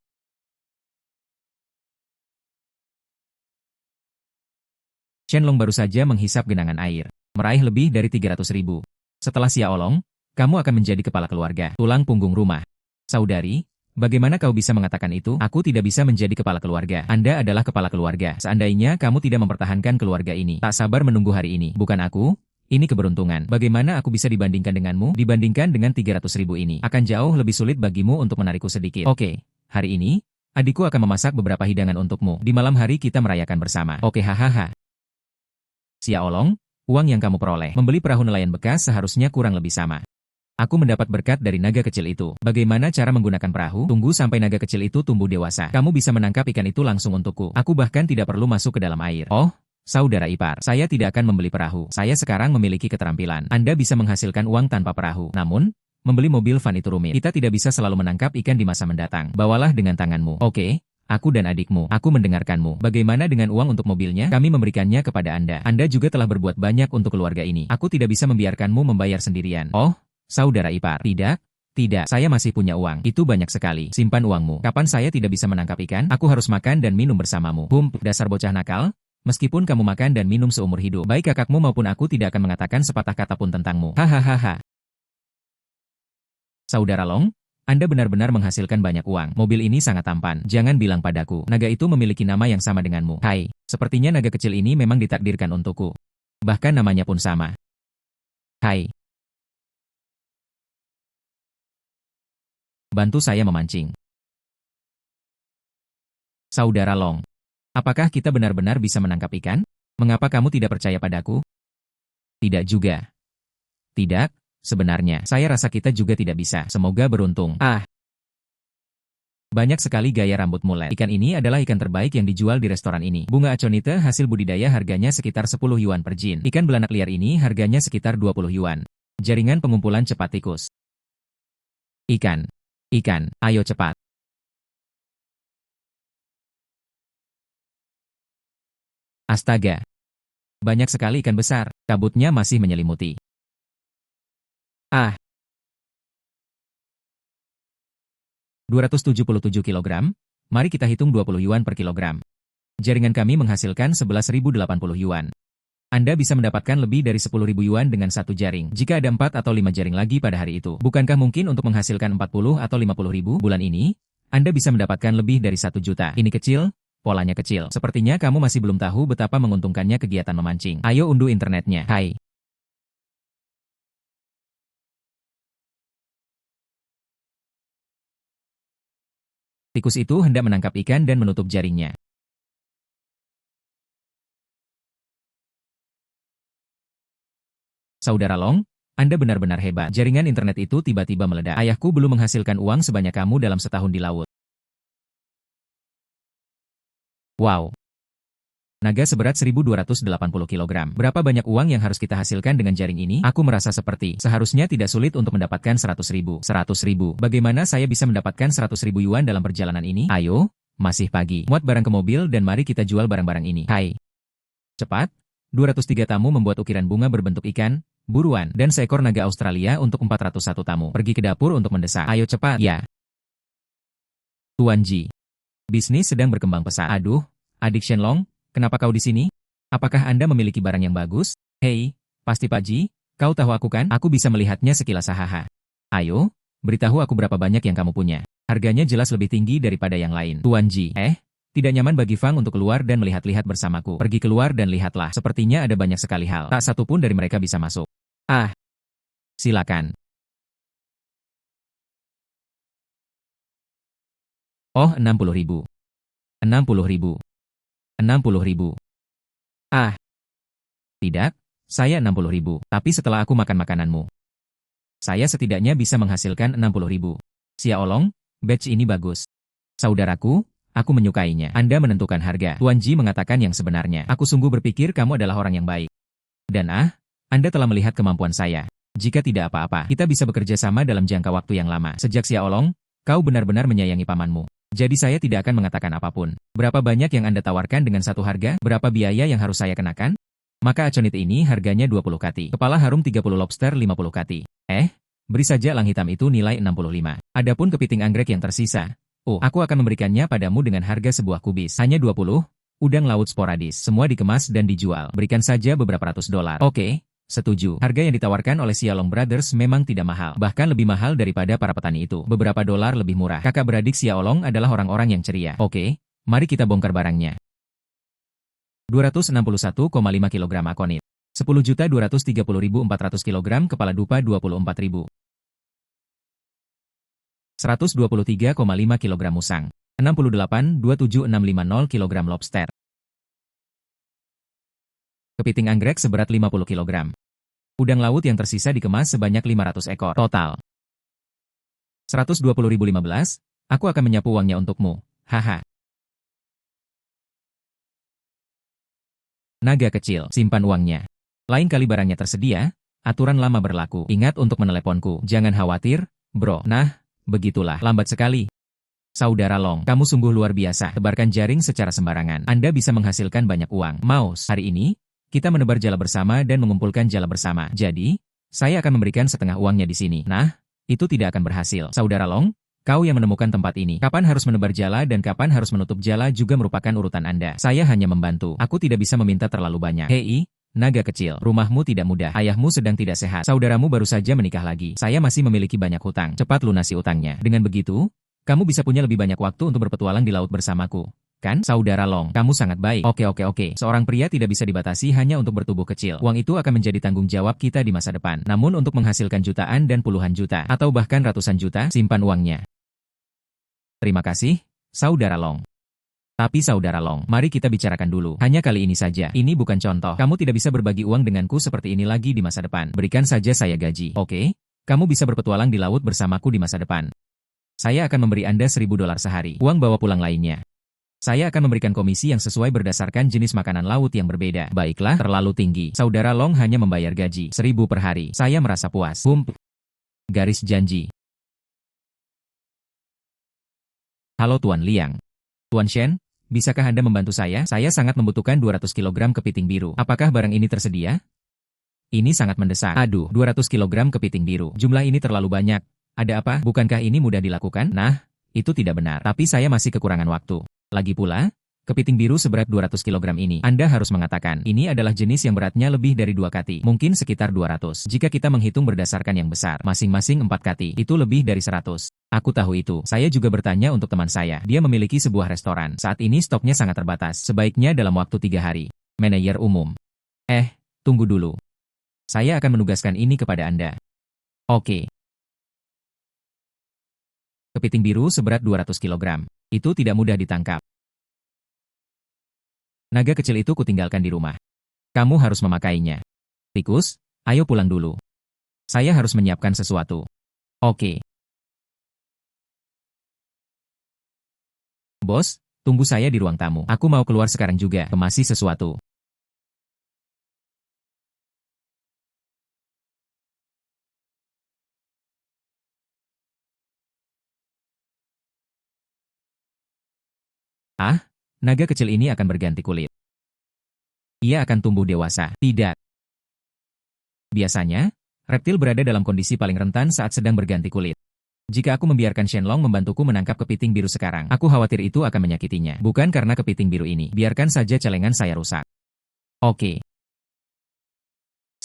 Shenlong baru saja menghisap genangan air. Meraih lebih dari 300.000. Setelah Xiaolong, kamu akan menjadi kepala keluarga, tulang punggung rumah. Saudari, bagaimana kau bisa mengatakan itu? Aku tidak bisa menjadi kepala keluarga. Anda adalah kepala keluarga. Seandainya kamu tidak mempertahankan keluarga ini, tak sabar menunggu hari ini. Bukan aku, ini keberuntungan. Bagaimana aku bisa dibandingkan denganmu? Dibandingkan dengan 300.000 ini, akan jauh lebih sulit bagimu untuk menarikku sedikit. Oke, hari ini, adikku akan memasak beberapa hidangan untukmu. Di malam hari kita merayakan bersama. Oke, hahaha. Xiaolong, uang yang kamu peroleh membeli perahu nelayan bekas seharusnya kurang lebih sama. Aku mendapat berkat dari naga kecil itu. Bagaimana cara menggunakan perahu? Tunggu sampai naga kecil itu tumbuh dewasa. Kamu bisa menangkap ikan itu langsung untukku. Aku bahkan tidak perlu masuk ke dalam air. Oh, saudara ipar, saya tidak akan membeli perahu. Saya sekarang memiliki keterampilan. Anda bisa menghasilkan uang tanpa perahu. Namun, membeli mobil van itu rumit. Kita tidak bisa selalu menangkap ikan di masa mendatang. Bawalah dengan tanganmu. Oke. Aku dan adikmu, aku mendengarkanmu. Bagaimana dengan uang untuk mobilnya? Kami memberikannya kepada Anda. Anda juga telah berbuat banyak untuk keluarga ini. Aku tidak bisa membiarkanmu membayar sendirian. Oh, saudara ipar. Tidak, saya masih punya uang. Itu banyak sekali. Simpan uangmu. Kapan saya tidak bisa menangkap ikan? Aku harus makan dan minum bersamamu. Dasar bocah nakal. Meskipun kamu makan dan minum seumur hidup, baik kakakmu maupun aku tidak akan mengatakan sepatah kata pun tentangmu. Hahaha. Saudara Long, Anda benar-benar menghasilkan banyak uang. Mobil ini sangat tampan. Jangan bilang padaku, naga itu memiliki nama yang sama denganmu. Hai, sepertinya naga kecil ini memang ditakdirkan untukku. Bahkan namanya pun sama. Hai. Bantu saya memancing. Saudara Long, apakah kita benar-benar bisa menangkap ikan? Mengapa kamu tidak percaya padaku? Tidak juga. Tidak. Sebenarnya, saya rasa kita juga tidak bisa. Semoga beruntung. Banyak sekali gaya rambut mulet. Ikan ini adalah ikan terbaik yang dijual di restoran ini. Bunga aconite hasil budidaya harganya sekitar 10 yuan per jin. Ikan belanak liar ini harganya sekitar 20 yuan. Jaringan pengumpulan cepat tikus. Ikan, ayo cepat. Astaga. Banyak sekali ikan besar. Kabutnya masih menyelimuti. 277 kilogram, mari kita hitung 20 yuan per kilogram. Jaringan kami menghasilkan 11.080 yuan. Anda bisa mendapatkan lebih dari 10.000 yuan dengan satu jaring, jika ada 4 atau 5 jaring lagi pada hari itu. Bukankah mungkin untuk menghasilkan 40 atau 50.000 bulan ini? Anda bisa mendapatkan lebih dari 1 juta. Ini kecil, polanya kecil. Sepertinya kamu masih belum tahu betapa menguntungkannya kegiatan memancing. Ayo unduh internetnya. Hai. Tikus itu hendak menangkap ikan dan menutup jaringnya. Saudara Long, Anda benar-benar hebat. Jaringan internet itu tiba-tiba meledak. Ayahku belum menghasilkan uang sebanyak kamu dalam setahun di laut. Wow. Naga seberat 1.280 kilogram. Berapa banyak uang yang harus kita hasilkan dengan jaring ini? Aku merasa seperti seharusnya tidak sulit untuk mendapatkan 100.000. 100.000. Bagaimana saya bisa mendapatkan 100.000 yuan dalam perjalanan ini? Ayo, masih pagi. Muat barang ke mobil dan mari kita jual barang-barang ini. Hai. Cepat. 203 tamu membuat ukiran bunga berbentuk ikan, buruan, dan seekor naga Australia untuk 401 tamu. Pergi ke dapur untuk mendesak. Ayo cepat. Ya. Tuan Ji. Bisnis sedang berkembang pesat. Aduh, adik Shenlong. Kenapa kau di sini? Apakah Anda memiliki barang yang bagus? Hei, pasti Pak Ji, kau tahu aku kan? Aku bisa melihatnya sekilas hahaha. Ayo, beritahu aku berapa banyak yang kamu punya. Harganya jelas lebih tinggi daripada yang lain. Tuan Ji, tidak nyaman bagi Fang untuk keluar dan melihat-lihat bersamaku. Pergi keluar dan lihatlah. Sepertinya ada banyak sekali hal. Tak satu pun dari mereka bisa masuk. Silakan. Oh, 60.000. 60.000. 60.000. Ah, tidak, saya 60.000. Tapi setelah aku makan makananmu, saya setidaknya bisa menghasilkan 60.000. Xiaolong, badge ini bagus. Saudaraku, aku menyukainya. Anda menentukan harga. Tuan Ji mengatakan yang sebenarnya. Aku sungguh berpikir kamu adalah orang yang baik. Dan Anda telah melihat kemampuan saya. Jika tidak apa-apa, kita bisa bekerja sama dalam jangka waktu yang lama. Sejak Xiaolong, kau benar-benar menyayangi pamanmu. Jadi saya tidak akan mengatakan apapun. Berapa banyak yang Anda tawarkan dengan satu harga? Berapa biaya yang harus saya kenakan? Maka aconit ini harganya 20 kati. Kepala harum 30 lobster 50 kati. Beri saja elang hitam itu nilai 65. Adapun kepiting anggrek yang tersisa, aku akan memberikannya padamu dengan harga sebuah kubis. Hanya 20, udang laut sporadis. Semua dikemas dan dijual. Berikan saja beberapa ratus dolar. Oke, setuju. Harga yang ditawarkan oleh Xiaolong Brothers memang tidak mahal. Bahkan lebih mahal daripada para petani itu. Beberapa dolar lebih murah. Kakak beradik Xiaolong adalah orang-orang yang ceria. Oke, mari kita bongkar barangnya. 261,5 kg akonit. 10.230.400 kg kepala dupa 24.000. 123,5 kg musang. 68,27650 kg lobster. Kepiting anggrek seberat 50 kg. Udang laut yang tersisa dikemas sebanyak 500 ekor. Total 120.015. Aku akan menyapu uangnya untukmu. Haha. Naga kecil, simpan uangnya. Lain kali barangnya tersedia, aturan lama berlaku. Ingat untuk meneleponku. Jangan khawatir, bro. Nah, begitulah. Lambat sekali. Saudara Long, kamu sungguh luar biasa. Tebarkan jaring secara sembarangan. Anda bisa menghasilkan banyak uang. Mouse, hari ini, kita menebar jala bersama dan mengumpulkan jala bersama. Jadi, saya akan memberikan setengah uangnya di sini. Nah, itu tidak akan berhasil. Saudara Long, kau yang menemukan tempat ini. Kapan harus menebar jala dan kapan harus menutup jala juga merupakan urutan Anda. Saya hanya membantu. Aku tidak bisa meminta terlalu banyak. Hei, naga kecil, rumahmu tidak mudah. Ayahmu sedang tidak sehat. Saudaramu baru saja menikah lagi. Saya masih memiliki banyak hutang. Cepat lunasi utangnya. Dengan begitu, kamu bisa punya lebih banyak waktu untuk berpetualang di laut bersamaku. Kan, Saudara Long, kamu sangat baik. Oke. Seorang pria tidak bisa dibatasi hanya untuk bertubuh kecil. Uang itu akan menjadi tanggung jawab kita di masa depan. Namun untuk menghasilkan jutaan dan puluhan juta, atau bahkan ratusan juta, simpan uangnya. Terima kasih, Saudara Long. Tapi Saudara Long, mari kita bicarakan dulu. Hanya kali ini saja. Ini bukan contoh. Kamu tidak bisa berbagi uang denganku seperti ini lagi di masa depan. Berikan saja saya gaji. Oke? Kamu bisa berpetualang di laut bersamaku di masa depan. Saya akan memberi Anda $1.000 sehari. Uang bawa pulang lainnya. Saya akan memberikan komisi yang sesuai berdasarkan jenis makanan laut yang berbeda. Baiklah, terlalu tinggi. Saudara Long hanya membayar gaji 1.000 per hari. Saya merasa puas. Garis janji. Halo Tuan Liang. Tuan Shen, bisakah Anda membantu saya? Saya sangat membutuhkan 200 kg kepiting biru. Apakah barang ini tersedia? Ini sangat mendesak. Aduh, 200 kg kepiting biru. Jumlah ini terlalu banyak. Ada apa? Bukankah ini mudah dilakukan? Nah, itu tidak benar. Tapi saya masih kekurangan waktu. Lagi pula, kepiting biru seberat 200 kg ini. Anda harus mengatakan, ini adalah jenis yang beratnya lebih dari 2 kati. Mungkin sekitar 200. Jika kita menghitung berdasarkan yang besar, masing-masing 4 kati, itu lebih dari 100. Aku tahu itu. Saya juga bertanya untuk teman saya. Dia memiliki sebuah restoran. Saat ini stoknya sangat terbatas. Sebaiknya dalam waktu 3 hari. Manajer umum. Tunggu dulu. Saya akan menugaskan ini kepada Anda. Oke. Kepiting biru seberat 200 kg. Itu tidak mudah ditangkap. Naga kecil itu kutinggalkan di rumah. Kamu harus memakainya. Tikus, ayo pulang dulu. Saya harus menyiapkan sesuatu. Oke. Bos, tunggu saya di ruang tamu. Aku mau keluar sekarang juga. Kemasi sesuatu. Naga kecil ini akan berganti kulit. Ia akan tumbuh dewasa. Tidak. Biasanya, reptil berada dalam kondisi paling rentan saat sedang berganti kulit. Jika aku membiarkan Shenlong membantuku menangkap kepiting biru sekarang, aku khawatir itu akan menyakitinya. Bukan karena kepiting biru ini. Biarkan saja celengan saya rusak. Oke.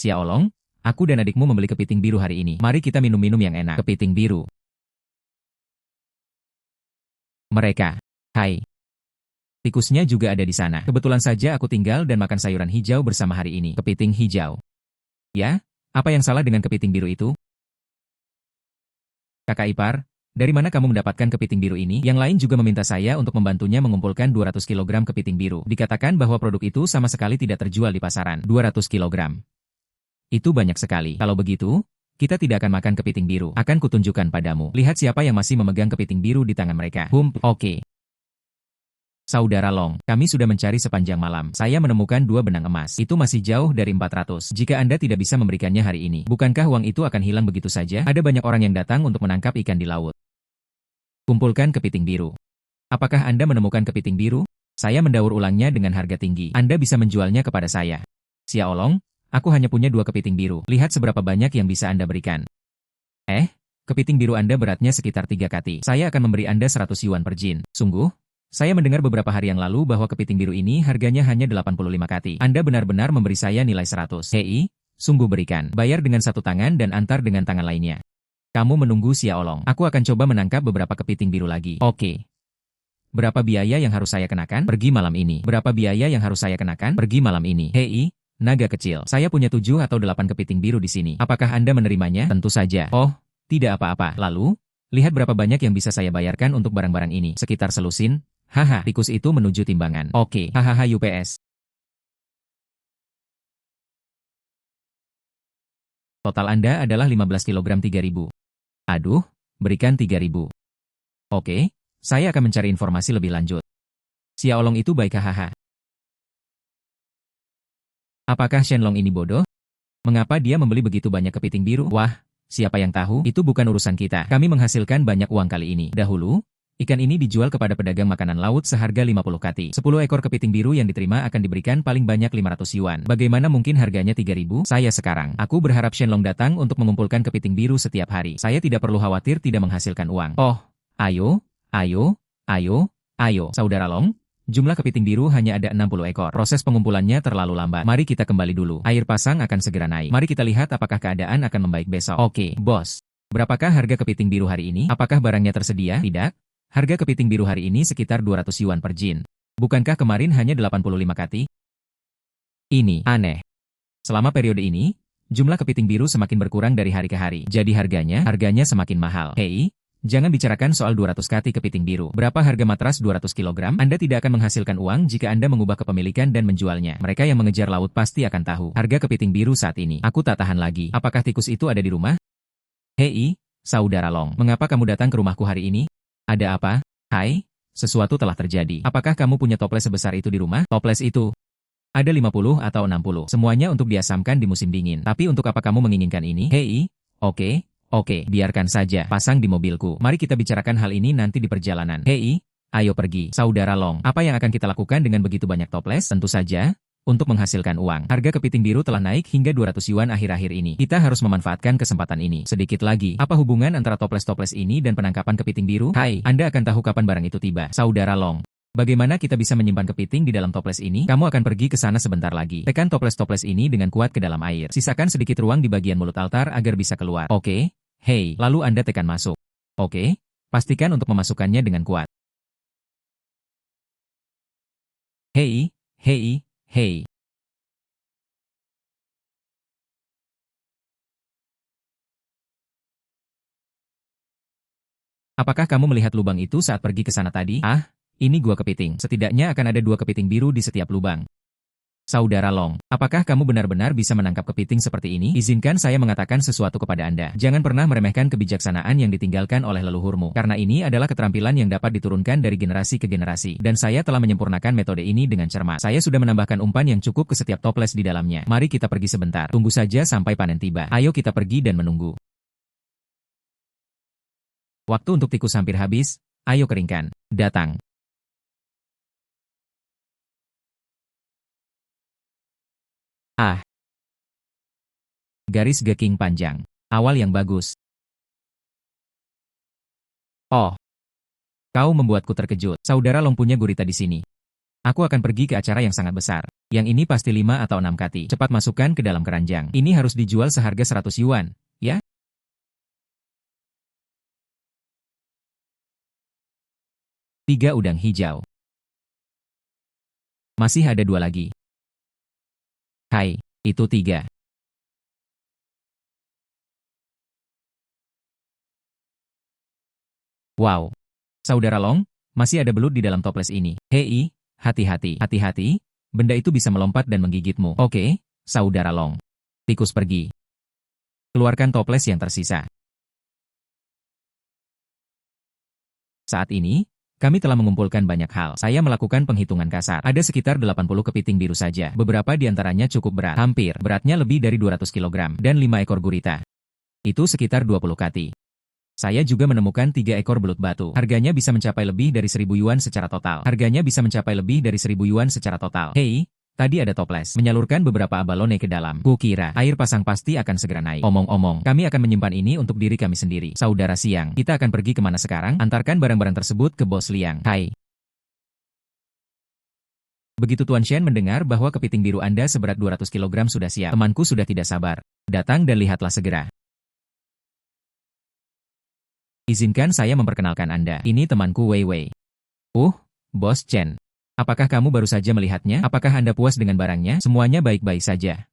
Xiaolong, aku dan adikmu membeli kepiting biru hari ini. Mari kita minum-minum yang enak. Kepiting biru. Mereka. Hai. Tikusnya juga ada di sana. Kebetulan saja aku tinggal dan makan sayuran hijau bersama hari ini. Kepiting hijau. Ya, apa yang salah dengan kepiting biru itu? Kakak ipar, Dari mana kamu mendapatkan kepiting biru ini? Yang lain juga meminta saya untuk membantunya mengumpulkan 200 kilogram kepiting biru. Dikatakan bahwa produk itu sama sekali tidak terjual di pasaran. 200 kilogram. Itu banyak sekali. Kalau begitu, kita tidak akan makan kepiting biru. Akan kutunjukkan padamu. Lihat siapa yang masih memegang kepiting biru di tangan mereka. Oke. Saudara Long, kami sudah mencari sepanjang malam. Saya menemukan 2 benang emas. Itu masih jauh dari 400. Jika Anda tidak bisa memberikannya hari ini, bukankah uang itu akan hilang begitu saja? Ada banyak orang yang datang untuk menangkap ikan di laut. Kumpulkan kepiting biru. Apakah Anda menemukan kepiting biru? Saya mendaur ulangnya dengan harga tinggi. Anda bisa menjualnya kepada saya. Xiaolong, aku hanya punya 2 kepiting biru. Lihat seberapa banyak yang bisa Anda berikan. Kepiting biru Anda beratnya sekitar 3 kati. Saya akan memberi Anda 100 yuan per jin. Sungguh? Saya mendengar beberapa hari yang lalu bahwa kepiting biru ini harganya hanya 85 kati. Anda benar-benar memberi saya nilai 100. Hei, sungguh berikan. Bayar dengan satu tangan dan antar dengan tangan lainnya. Kamu menunggu Xiaolong. Aku akan coba menangkap beberapa kepiting biru lagi. Oke. Berapa biaya yang harus saya kenakan? Pergi malam ini. Berapa biaya yang harus saya kenakan? Pergi malam ini. Hei, naga kecil. Saya punya 7 atau 8 kepiting biru di sini. Apakah Anda menerimanya? Tentu saja. Oh, tidak apa-apa. Lalu, lihat berapa banyak yang bisa saya bayarkan untuk barang-barang ini. Sekitar selusin. Haha, tikus itu menuju timbangan. Oke, hahaha UPS. Total Anda adalah 15 kilogram 3.000. Aduh, berikan 3.000. Oke, saya akan mencari informasi lebih lanjut. Xiaolong itu baik hahaha. Apakah Shenlong ini bodoh? Mengapa dia membeli begitu banyak kepiting biru? Wah, siapa yang tahu? Itu bukan urusan kita. Kami menghasilkan banyak uang kali ini. Dahulu, ikan ini dijual kepada pedagang makanan laut seharga 50 kati. 10 ekor kepiting biru yang diterima akan diberikan paling banyak 500 yuan. Bagaimana mungkin harganya 3.000? Saya sekarang. Aku berharap Shenlong datang untuk mengumpulkan kepiting biru setiap hari. Saya tidak perlu khawatir tidak menghasilkan uang. Oh, ayo, Saudara Long. Jumlah kepiting biru hanya ada 60 ekor. Proses pengumpulannya terlalu lambat. Mari kita kembali dulu. Air pasang akan segera naik. Mari kita lihat apakah keadaan akan membaik besok. Oke, bos. Berapakah harga kepiting biru hari ini? Apakah barangnya tersedia? Tidak. Harga kepiting biru hari ini sekitar 200 yuan per jin. Bukankah kemarin hanya 85 kati? Ini aneh. Selama periode ini, jumlah kepiting biru semakin berkurang dari hari ke hari. Jadi harganya semakin mahal. Hei, jangan bicarakan soal 200 kati kepiting biru. Berapa harga matras 200 kilogram? Anda tidak akan menghasilkan uang jika Anda mengubah kepemilikan dan menjualnya. Mereka yang mengejar laut pasti akan tahu harga kepiting biru saat ini. Aku tak tahan lagi. Apakah tikus itu ada di rumah? Hei, Saudara Long. Mengapa kamu datang ke rumahku hari ini? Ada apa? Hai, sesuatu telah terjadi. Apakah kamu punya toples sebesar itu di rumah? Toples itu ada 50 atau 60. Semuanya untuk diasamkan di musim dingin. Tapi untuk apa kamu menginginkan ini? Hei, Oke, biarkan saja. Pasang di mobilku. Mari kita bicarakan hal ini nanti di perjalanan. Hei, ayo pergi. Saudara Long, apa yang akan kita lakukan dengan begitu banyak toples? Tentu saja, untuk menghasilkan uang. Harga kepiting biru telah naik hingga 200 yuan akhir-akhir ini. Kita harus memanfaatkan kesempatan ini. Sedikit lagi, apa hubungan antara toples-toples ini dan penangkapan kepiting biru? Hai, Anda akan tahu kapan barang itu tiba. Saudara Long. Bagaimana kita bisa menyimpan kepiting di dalam toples ini? Kamu akan pergi ke sana sebentar lagi. Tekan toples-toples ini dengan kuat ke dalam air. Sisakan sedikit ruang di bagian mulut altar agar bisa keluar. Oke? Hei, lalu Anda tekan masuk. Oke? Pastikan untuk memasukkannya dengan kuat. Hei. Apakah kamu melihat lubang itu saat pergi ke sana tadi? Ah, ini gua kepiting. Setidaknya akan ada 2 kepiting biru di setiap lubang. Saudara Long, apakah kamu benar-benar bisa menangkap kepiting seperti ini? Izinkan saya mengatakan sesuatu kepada Anda. Jangan pernah meremehkan kebijaksanaan yang ditinggalkan oleh leluhurmu. Karena ini adalah keterampilan yang dapat diturunkan dari generasi ke generasi. Dan saya telah menyempurnakan metode ini dengan cermat. Saya sudah menambahkan umpan yang cukup ke setiap toples di dalamnya. Mari kita pergi sebentar. Tunggu saja sampai panen tiba. Ayo kita pergi dan menunggu. Waktu untuk tikus hampir habis. Ayo keringkan. Datang. Ah. Garis geking panjang. Awal yang bagus. Oh. Kau membuatku terkejut. Saudara Long punya gurita di sini. Aku akan pergi ke acara yang sangat besar. Yang ini pasti 5 atau 6 kati. Cepat masukkan ke dalam keranjang. Ini harus dijual seharga 100 yuan. Ya? 3 udang hijau. Masih ada 2 lagi. Hai, itu 3. Wow. Saudara Long, masih ada belut di dalam toples ini. Hei, hati-hati, hati-hati, benda itu bisa melompat dan menggigitmu. Oke, Saudara Long. Tikus pergi. Keluarkan toples yang tersisa. Saat ini, kami telah mengumpulkan banyak hal. Saya melakukan penghitungan kasar. Ada sekitar 80 kepiting biru saja. Beberapa di antaranya cukup berat. Hampir, beratnya lebih dari 200 kg. Dan 5 ekor gurita. Itu sekitar 20 kati. Saya juga menemukan 3 ekor belut batu. Harganya bisa mencapai lebih dari 1.000 yuan secara total. Harganya bisa mencapai lebih dari 1.000 yuan secara total. Hei, tadi ada toples. Menyalurkan beberapa abalone ke dalam. Kukira, air pasang pasti akan segera naik. Omong-omong, kami akan menyimpan ini untuk diri kami sendiri. Saudara Siang, kita akan pergi kemana sekarang? Antarkan barang-barang tersebut ke Bos Liang. Hai. Begitu Tuan Shen mendengar bahwa kepiting biru Anda seberat 200 kg sudah siap, temanku sudah tidak sabar. Datang dan lihatlah segera. Izinkan saya memperkenalkan Anda. Ini temanku Wei Wei. Bos Chen. Apakah kamu baru saja melihatnya? Apakah Anda puas dengan barangnya? Semuanya baik-baik saja.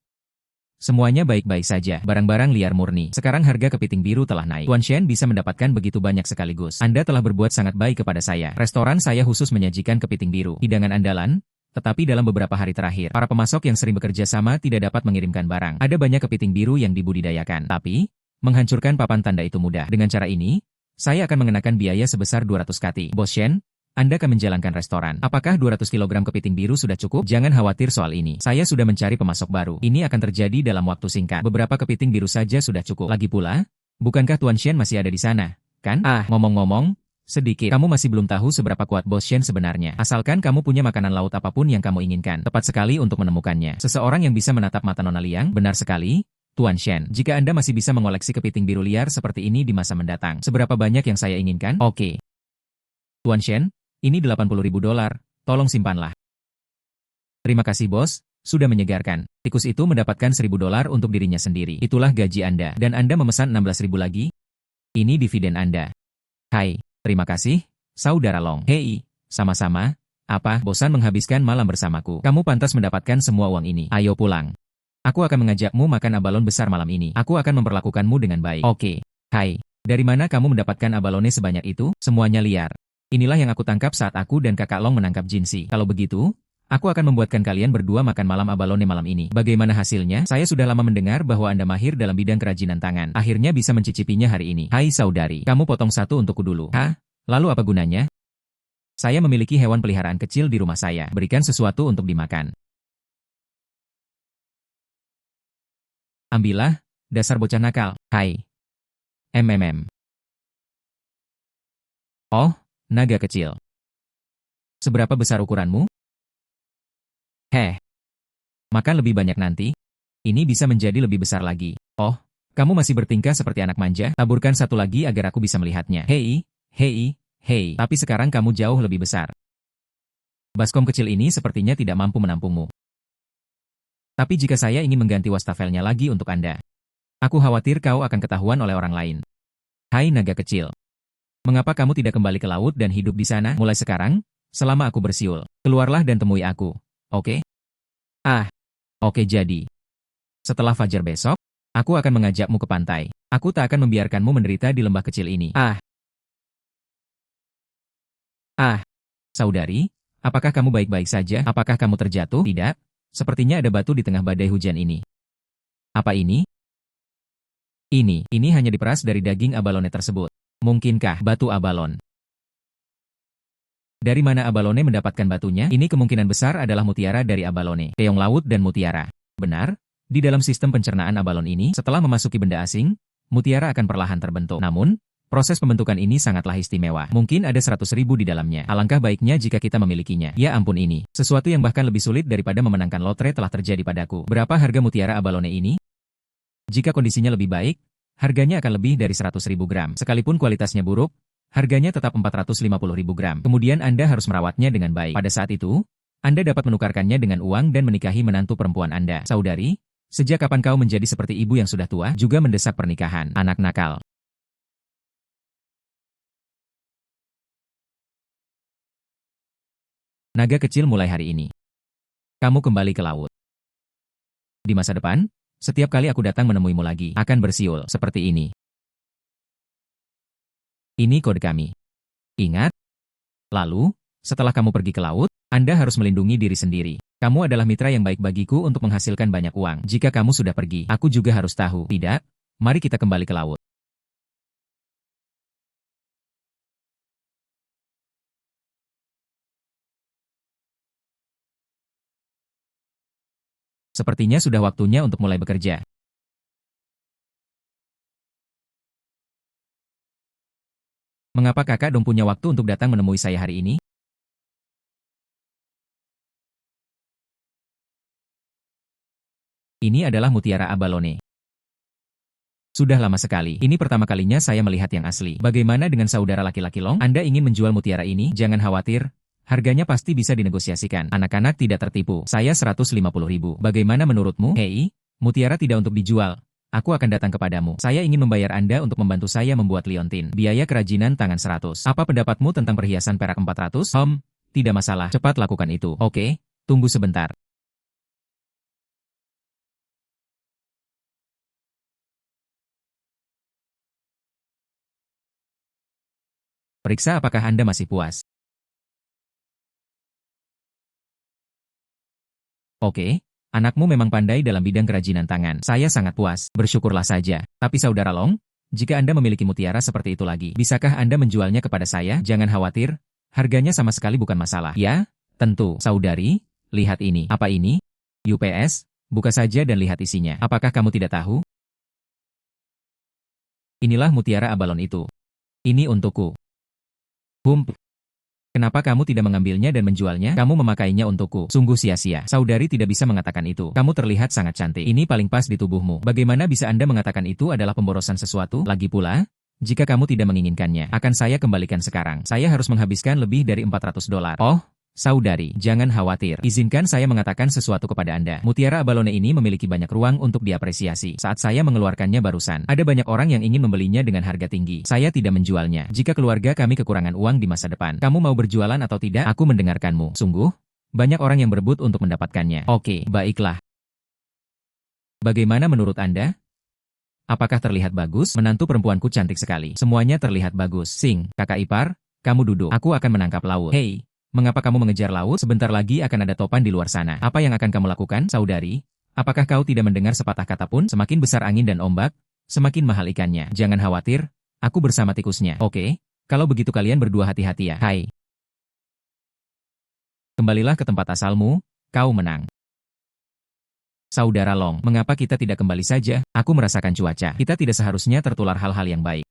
Semuanya baik-baik saja. Barang-barang liar murni. Sekarang harga kepiting biru telah naik. Tuan Shen bisa mendapatkan begitu banyak sekaligus. Anda telah berbuat sangat baik kepada saya. Restoran saya khusus menyajikan kepiting biru. Hidangan andalan. Tetapi dalam beberapa hari terakhir, para pemasok yang sering bekerja sama tidak dapat mengirimkan barang. Ada banyak kepiting biru yang dibudidayakan. Tapi, menghancurkan papan tanda itu mudah. Dengan cara ini, saya akan mengenakan biaya sebesar 200 kati. Bos Shen, Anda akan menjalankan restoran. Apakah 200 kg kepiting biru sudah cukup? Jangan khawatir soal ini. Saya sudah mencari pemasok baru. Ini akan terjadi dalam waktu singkat. Beberapa kepiting biru saja sudah cukup. Lagi pula, bukankah Tuan Shen masih ada di sana? Kan? Ngomong-ngomong, sedikit. Kamu masih belum tahu seberapa kuat Bos Shen sebenarnya. Asalkan kamu punya makanan laut apapun yang kamu inginkan. Tepat sekali untuk menemukannya. Seseorang yang bisa menatap mata Nona Liang, benar sekali. Tuan Shen, jika Anda masih bisa mengoleksi kepiting biru liar seperti ini di masa mendatang, seberapa banyak yang saya inginkan? Oke. Tuan Shen, ini 80.000 dolar, tolong simpanlah. Terima kasih bos, sudah menyegarkan. Tikus itu mendapatkan 1.000 dolar untuk dirinya sendiri. Itulah gaji Anda, dan Anda memesan 16.000 lagi? Ini dividen Anda. Hai, terima kasih, Saudara Long. Hei, sama-sama. Apa, bosan menghabiskan malam bersamaku? Kamu pantas mendapatkan semua uang ini. Ayo pulang. Aku akan mengajakmu makan abalon besar malam ini. Aku akan memperlakukanmu dengan baik. Oke. Hai. Dari mana kamu mendapatkan abalone sebanyak itu? Semuanya liar. Inilah yang aku tangkap saat aku dan kakak Long menangkap Jinsi. Kalau begitu, aku akan membuatkan kalian berdua makan malam abalone malam ini. Bagaimana hasilnya? Saya sudah lama mendengar bahwa Anda mahir dalam bidang kerajinan tangan. Akhirnya bisa mencicipinya hari ini. Hai saudari, kamu potong satu untukku dulu. Hah? Lalu apa gunanya? Saya memiliki hewan peliharaan kecil di rumah saya. Berikan sesuatu untuk dimakan. Ambillah, dasar bocah nakal. Hai. Oh, naga kecil. Seberapa besar ukuranmu? Makan lebih banyak nanti. Ini bisa menjadi lebih besar lagi. Oh, kamu masih bertingkah seperti anak manja? Taburkan satu lagi agar aku bisa melihatnya. Hei. Tapi sekarang kamu jauh lebih besar. Baskom kecil ini sepertinya tidak mampu menampungmu. Tapi jika saya ingin mengganti wastafelnya lagi untuk Anda, aku khawatir kau akan ketahuan oleh orang lain. Hai naga kecil. Mengapa kamu tidak kembali ke laut dan hidup di sana? Mulai sekarang, selama aku bersiul, keluarlah dan temui aku. Oke? Oke jadi. Setelah fajar besok, aku akan mengajakmu ke pantai. Aku tak akan membiarkanmu menderita di lembah kecil ini. Saudari, apakah kamu baik-baik saja? Apakah kamu terjatuh? Tidak. Sepertinya ada batu di tengah badai hujan ini. Apa ini? Ini hanya diperas dari daging abalone tersebut. Mungkinkah batu abalon? Dari mana abalone mendapatkan batunya? Ini kemungkinan besar adalah mutiara dari abalone, keong laut dan mutiara. Benar? Di dalam sistem pencernaan abalon ini, setelah memasuki benda asing, mutiara akan perlahan terbentuk. Namun, proses pembentukan ini sangatlah istimewa. Mungkin ada 100.000 di dalamnya. Alangkah baiknya jika kita memilikinya. Ya ampun ini. Sesuatu yang bahkan lebih sulit daripada memenangkan lotre telah terjadi padaku. Berapa harga mutiara abalone ini? Jika kondisinya lebih baik, harganya akan lebih dari 100.000 gram. Sekalipun kualitasnya buruk, harganya tetap 450.000 gram. Kemudian Anda harus merawatnya dengan baik. Pada saat itu, Anda dapat menukarkannya dengan uang dan menikahi menantu perempuan Anda. Saudari, sejak kapan kau menjadi seperti ibu yang sudah tua, juga mendesak pernikahan? Anak nakal. Naga kecil mulai hari ini. Kamu kembali ke laut. Di masa depan, setiap kali aku datang menemuimu lagi, akan bersiul seperti ini. Ini kode kami. Ingat? Lalu, setelah kamu pergi ke laut, Anda harus melindungi diri sendiri. Kamu adalah mitra yang baik bagiku untuk menghasilkan banyak uang. Jika kamu sudah pergi, aku juga harus tahu. Tidak? Mari kita kembali ke laut. Sepertinya sudah waktunya untuk mulai bekerja. Mengapa kakak dong punya waktu untuk datang menemui saya hari ini? Ini adalah mutiara abalone. Sudah lama sekali. Ini pertama kalinya saya melihat yang asli. Bagaimana dengan saudara laki-laki Long? Anda ingin menjual mutiara ini? Jangan khawatir. Harganya pasti bisa dinegosiasikan. Anak-anak tidak tertipu. Saya 150.000. Bagaimana menurutmu? Hei, mutiara tidak untuk dijual. Aku akan datang kepadamu. Saya ingin membayar Anda untuk membantu saya membuat liontin. Biaya kerajinan tangan 100. Apa pendapatmu tentang perhiasan perak 400? Tidak masalah. Cepat lakukan itu. Oke, tunggu sebentar. Periksa apakah Anda masih puas. Oke, anakmu memang pandai dalam bidang kerajinan tangan. Saya sangat puas. Bersyukurlah saja. Tapi saudara Long, jika Anda memiliki mutiara seperti itu lagi, bisakah Anda menjualnya kepada saya? Jangan khawatir. Harganya sama sekali bukan masalah. Ya, tentu. Saudari, lihat ini. Apa ini? UPS, buka saja dan lihat isinya. Apakah kamu tidak tahu? Inilah mutiara abalon itu. Ini untukku. Kenapa kamu tidak mengambilnya dan menjualnya? Kamu memakainya untukku. Sungguh sia-sia. Saudari tidak bisa mengatakan itu. Kamu terlihat sangat cantik. Ini paling pas di tubuhmu. Bagaimana bisa Anda mengatakan itu adalah pemborosan sesuatu? Lagi pula, jika kamu tidak menginginkannya, akan saya kembalikan sekarang. Saya harus menghabiskan lebih dari $400. Oh, saudari, jangan khawatir. Izinkan saya mengatakan sesuatu kepada Anda. Mutiara abalone ini memiliki banyak ruang untuk diapresiasi. Saat saya mengeluarkannya barusan, ada banyak orang yang ingin membelinya dengan harga tinggi. Saya tidak menjualnya. Jika keluarga kami kekurangan uang di masa depan, kamu mau berjualan atau tidak? Aku mendengarkanmu. Sungguh? Banyak orang yang berebut untuk mendapatkannya. Oke, baiklah. Bagaimana menurut Anda? Apakah terlihat bagus? Menantu perempuanku cantik sekali. Semuanya terlihat bagus. Sing, kakak ipar, kamu duduk. Aku akan menangkap laut. Hei, mengapa kamu mengejar laut? Sebentar lagi akan ada topan di luar sana. Apa yang akan kamu lakukan, saudari? Apakah kau tidak mendengar sepatah kata pun? Semakin besar angin dan ombak, semakin mahal ikannya. Jangan khawatir, aku bersama tikusnya. Oke, kalau begitu kalian berdua hati-hati ya. Hai. Kembalilah ke tempat asalmu, kau menang. Saudara Long, mengapa kita tidak kembali saja? Aku merasakan cuaca. Kita tidak seharusnya tertular hal-hal yang baik.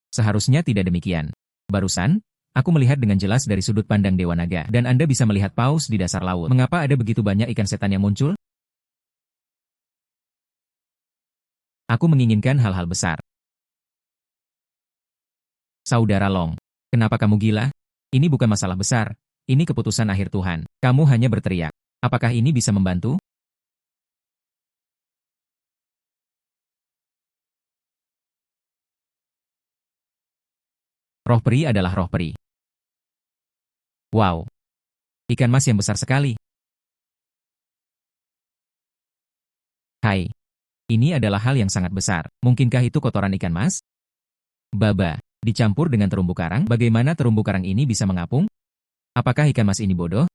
Seharusnya tidak demikian. Barusan, aku melihat dengan jelas dari sudut pandang Dewa Naga, dan Anda bisa melihat paus di dasar laut. Mengapa ada begitu banyak ikan setan yang muncul? Aku menginginkan hal-hal besar. Saudara Long, kenapa kamu gila? Ini bukan masalah besar. Ini keputusan akhir Tuhan. Kamu hanya berteriak. Apakah ini bisa membantu? Roh peri adalah roh peri. Wow, ikan mas yang besar sekali. Hai, ini adalah hal yang sangat besar. Mungkinkah itu kotoran ikan mas? Baba, dicampur dengan terumbu karang, bagaimana terumbu karang ini bisa mengapung? Apakah ikan mas ini bodoh?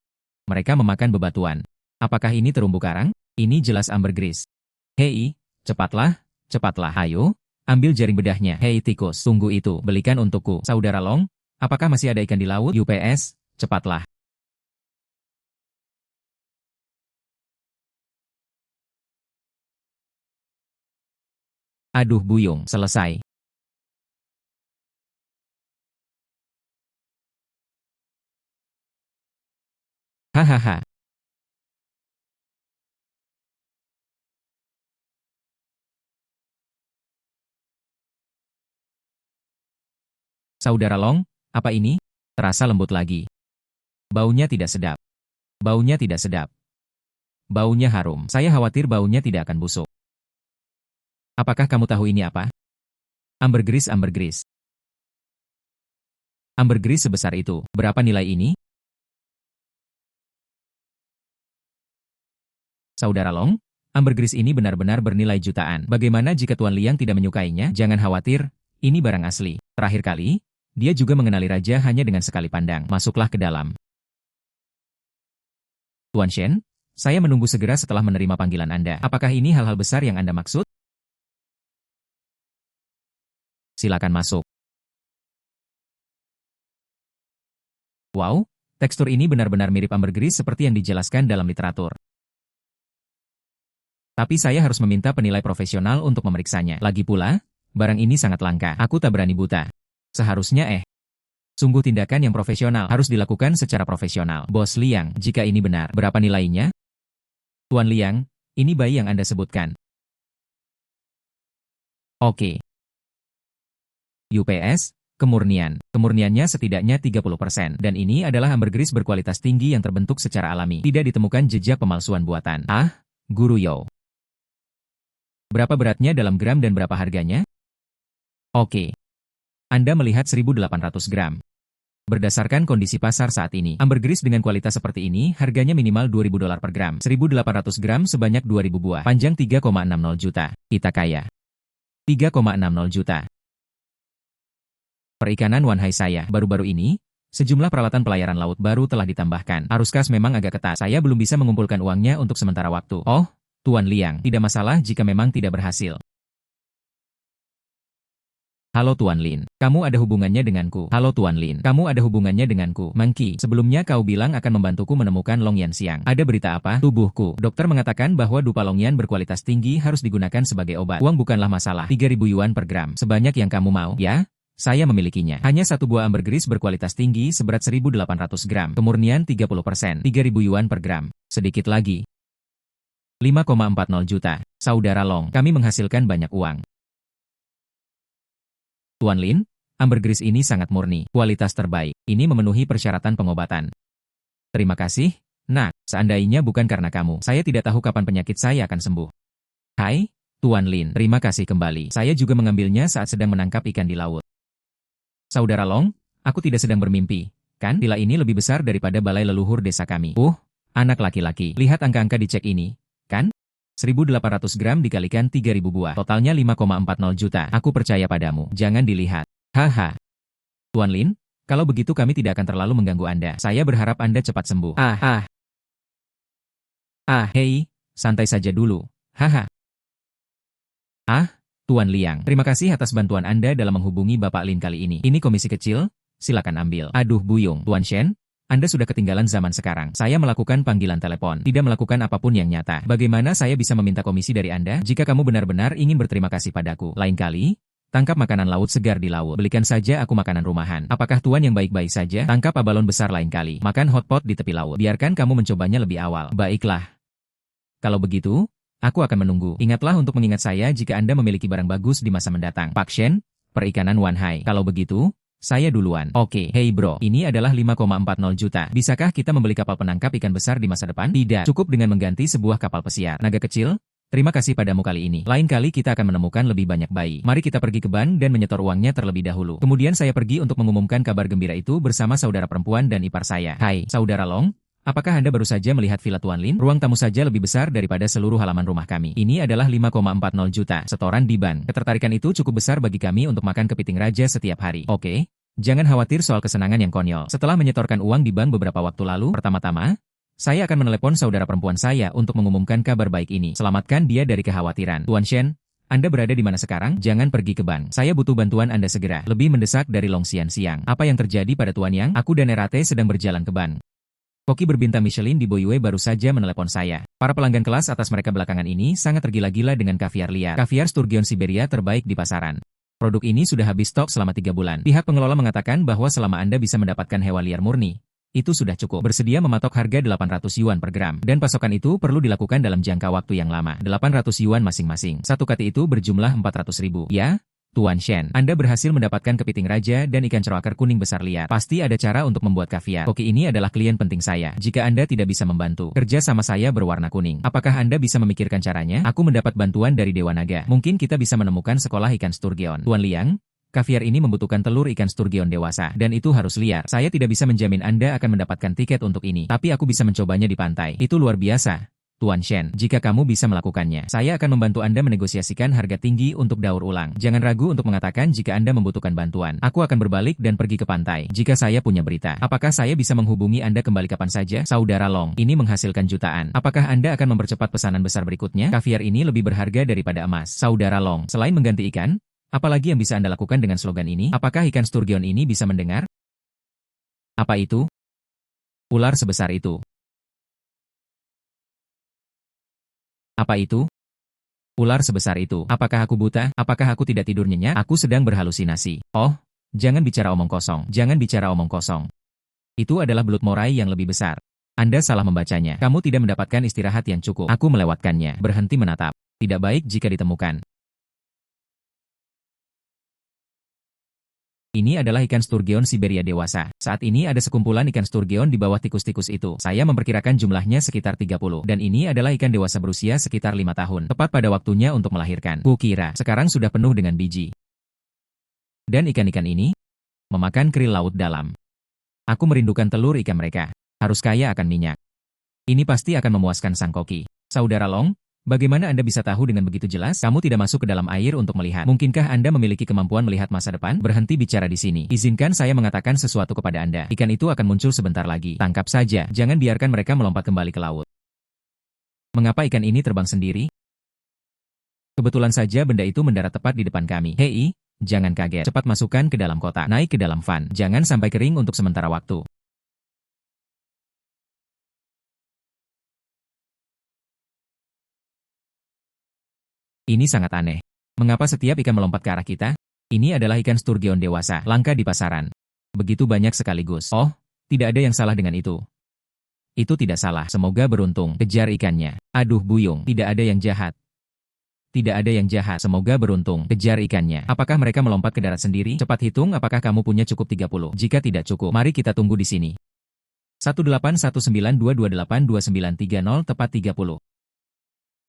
Mereka memakan bebatuan. Apakah ini terumbu karang? Ini jelas ambergris. Hei, cepatlah, cepatlah, ayo, ambil jaring bedahnya. Hei tikus, tunggu itu, belikan untukku. Saudara Long, apakah masih ada ikan di laut? UPS, cepatlah. Aduh buyung, selesai. Hahaha. Saudara Long, apa ini? Terasa lembut lagi. Baunya tidak sedap. Baunya tidak sedap. Baunya harum. Saya khawatir baunya tidak akan busuk. Apakah kamu tahu ini apa? Ambergris, ambergris. Ambergris sebesar itu. Berapa nilai ini? Saudara Long, ambergris ini benar-benar bernilai jutaan. Bagaimana jika Tuan Liang tidak menyukainya? Jangan khawatir, ini barang asli. Terakhir kali, Dia juga mengenali raja hanya dengan sekali pandang. Masuklah ke dalam. Tuan Shen, saya menunggu segera setelah menerima panggilan Anda. Apakah ini hal-hal besar yang Anda maksud? Silakan masuk. Wow, tekstur ini benar-benar mirip ambergris seperti yang dijelaskan dalam literatur. Tapi saya harus meminta penilai profesional untuk memeriksanya. Lagi pula, barang ini sangat langka. Aku tak berani buta. Seharusnya sungguh tindakan yang profesional harus dilakukan secara profesional. Bos Liang, jika ini benar, berapa nilainya? Tuan Liang, ini bayi yang Anda sebutkan. Oke. UPS, kemurnian. Kemurniannya setidaknya 30%. Dan ini adalah ambergris berkualitas tinggi yang terbentuk secara alami. Tidak ditemukan jejak pemalsuan buatan. Ah, Guru Yo. Berapa beratnya dalam gram dan berapa harganya? Oke. Anda melihat 1.800 gram. Berdasarkan kondisi pasar saat ini, ambergris dengan kualitas seperti ini harganya minimal $2.000 per gram. 1.800 gram sebanyak 2.000 buah. Panjang 3,60 juta. Kita kaya. 3,60 juta. Perikanan Wanhai saya, baru-baru ini, sejumlah peralatan pelayaran laut baru telah ditambahkan. Arus kas memang agak ketat. Saya belum bisa mengumpulkan uangnya untuk sementara waktu. Oh, Tuan Liang, tidak masalah jika memang tidak berhasil. Halo Tuan Lin, kamu ada hubungannya denganku. Halo Tuan Lin, kamu ada hubungannya denganku. Monkey, sebelumnya kau bilang akan membantuku menemukan Longyan Siang. Ada berita apa? Tubuhku. Dokter mengatakan bahwa dupa Longyan berkualitas tinggi harus digunakan sebagai obat. Uang bukanlah masalah. 3.000 yuan per gram. Sebanyak yang kamu mau, ya? Saya memilikinya. Hanya satu buah ambergris berkualitas tinggi seberat 1.800 gram. Kemurnian 30%. 3.000 yuan per gram. Sedikit lagi. 5,40 juta. Saudara Long, kami menghasilkan banyak uang. Tuan Lin, ambergris ini sangat murni, kualitas terbaik. Ini memenuhi persyaratan pengobatan. Terima kasih, Nak. Seandainya bukan karena kamu, saya tidak tahu kapan penyakit saya akan sembuh. Hai, Tuan Lin, terima kasih kembali. Saya juga mengambilnya saat sedang menangkap ikan di laut. Saudara Long, aku tidak sedang bermimpi, kan? Villa ini lebih besar daripada balai leluhur desa kami. Anak laki-laki, lihat angka-angka di cek ini, kan? 1.800 gram dikalikan 3.000 buah. Totalnya 5,40 juta. Aku percaya padamu. Jangan dilihat. Haha. Tuan Lin, kalau begitu kami tidak akan terlalu mengganggu Anda. Saya berharap Anda cepat sembuh. Hei, santai saja dulu. Haha. Tuan Liang, terima kasih atas bantuan Anda dalam menghubungi Bapak Lin kali ini. Ini komisi kecil, silakan ambil. Aduh buyung. Tuan Shen, Anda sudah ketinggalan zaman sekarang. Saya melakukan panggilan telepon, tidak melakukan apapun yang nyata. Bagaimana saya bisa meminta komisi dari Anda jika kamu benar-benar ingin berterima kasih padaku? Lain kali, tangkap makanan laut segar di laut. Belikan saja aku makanan rumahan. Apakah Tuan yang baik-baik saja? Tangkap abalon besar lain kali. Makan hotpot di tepi laut. Biarkan kamu mencobanya lebih awal. Baiklah. Kalau begitu, aku akan menunggu. Ingatlah untuk mengingat saya jika Anda memiliki barang bagus di masa mendatang. Pak Shen, perikanan Wanhai. Kalau begitu, saya duluan. Oke, hey bro, ini adalah 5,40 juta. Bisakah kita membeli kapal penangkap ikan besar di masa depan? Tidak, cukup dengan mengganti sebuah kapal pesiar. Naga kecil, terima kasih padamu kali ini. Lain kali kita akan menemukan lebih banyak bayi. Mari kita pergi ke bank dan menyetor uangnya terlebih dahulu. Kemudian saya pergi untuk mengumumkan kabar gembira itu bersama saudara perempuan dan ipar saya. Hai, saudara Long. Apakah Anda baru saja melihat villa Tuan Lin? Ruang tamu saja lebih besar daripada seluruh halaman rumah kami. Ini adalah 5,40 juta. Setoran di bank. Ketertarikan itu cukup besar bagi kami untuk makan kepiting raja setiap hari. Oke. Jangan khawatir soal kesenangan yang konyol. Setelah menyetorkan uang di bank beberapa waktu lalu, pertama-tama, saya akan menelepon saudara perempuan saya untuk mengumumkan kabar baik ini. Selamatkan dia dari kekhawatiran. Tuan Shen, Anda berada di mana sekarang? Jangan pergi ke bank. Saya butuh bantuan Anda segera. Lebih mendesak dari Longxian Siang. Apa yang terjadi pada Tuan Yang? Aku dan Erate sedang berjalan ke bank. Koki berbintang Michelin di Boyue baru saja menelepon saya. Para pelanggan kelas atas mereka belakangan ini sangat tergila-gila dengan kaviar liar. Kaviar Sturgeon Siberia terbaik di pasaran. Produk ini sudah habis stok selama 3 bulan. Pihak pengelola mengatakan bahwa selama Anda bisa mendapatkan hewan liar murni, itu sudah cukup. Bersedia mematok harga 800 yuan per gram. Dan pasokan itu perlu dilakukan dalam jangka waktu yang lama. 800 yuan masing-masing. Satu kati itu berjumlah 400.000. Ya? Tuan Shen, Anda berhasil mendapatkan kepiting raja dan ikan ceroakar kuning besar liar. Pasti ada cara untuk membuat kaviar. Koki ini adalah klien penting saya. Jika Anda tidak bisa membantu, kerja sama saya berwarna kuning. Apakah Anda bisa memikirkan caranya? Aku mendapat bantuan dari Dewa Naga. Mungkin kita bisa menemukan sekolah ikan sturgeon. Tuan Liang, kaviar ini membutuhkan telur ikan sturgeon dewasa, dan itu harus liar. Saya tidak bisa menjamin Anda akan mendapatkan tiket untuk ini, tapi aku bisa mencobanya di pantai. Itu luar biasa. Tuan Shen. Jika kamu bisa melakukannya, saya akan membantu Anda menegosiasikan harga tinggi untuk daur ulang. Jangan ragu untuk mengatakan jika Anda membutuhkan bantuan. Aku akan berbalik dan pergi ke pantai. Jika saya punya berita, apakah saya bisa menghubungi Anda kembali kapan saja? Saudara Long, ini menghasilkan jutaan. Apakah Anda akan mempercepat pesanan besar berikutnya? Kaviar ini lebih berharga daripada emas. Saudara Long, selain mengganti ikan, apalagi yang bisa Anda lakukan dengan slogan ini? Apakah ikan sturgeon ini bisa mendengar? Apa itu? Ular sebesar itu. Apa itu? Ular sebesar itu. Apakah aku buta? Apakah aku tidak tidur nyenyak? Aku sedang berhalusinasi. Oh, jangan bicara omong kosong. Jangan bicara omong kosong. Itu adalah belut morai yang lebih besar. Anda salah membacanya. Kamu tidak mendapatkan istirahat yang cukup. Aku melewatkannya. Berhenti menatap. Tidak baik jika ditemukan. Ini adalah ikan sturgeon Siberia dewasa. Saat ini ada sekumpulan ikan sturgeon di bawah tikus-tikus itu. Saya memperkirakan jumlahnya sekitar 30. Dan ini adalah ikan dewasa berusia sekitar 5 tahun. Tepat pada waktunya untuk melahirkan. Kukira, sekarang sudah penuh dengan biji. Dan ikan-ikan ini memakan krill laut dalam. Aku merindukan telur ikan mereka. Harus kaya akan minyak. Ini pasti akan memuaskan sang koki. Saudara Long, bagaimana Anda bisa tahu dengan begitu jelas? Kamu tidak masuk ke dalam air untuk melihat. Mungkinkah Anda memiliki kemampuan melihat masa depan? Berhenti bicara di sini. Izinkan saya mengatakan sesuatu kepada Anda. Ikan itu akan muncul sebentar lagi. Tangkap saja. Jangan biarkan mereka melompat kembali ke laut. Mengapa ikan ini terbang sendiri? Kebetulan saja benda itu mendarat tepat di depan kami. Hei, jangan kaget. Cepat masukkan ke dalam kotak. Naik ke dalam van. Jangan sampai kering untuk sementara waktu. Ini sangat aneh. Mengapa setiap ikan melompat ke arah kita? Ini adalah ikan sturgeon dewasa, langka di pasaran. Begitu banyak sekaligus. Oh, tidak ada yang salah dengan itu. Itu tidak salah. Semoga beruntung. Kejar ikannya. Aduh buyung, tidak ada yang jahat. Tidak ada yang jahat. Semoga beruntung. Kejar ikannya. Apakah mereka melompat ke darat sendiri? Cepat hitung apakah kamu punya cukup 30. Jika tidak cukup, mari kita tunggu di sini. 18192282930 tepat 30.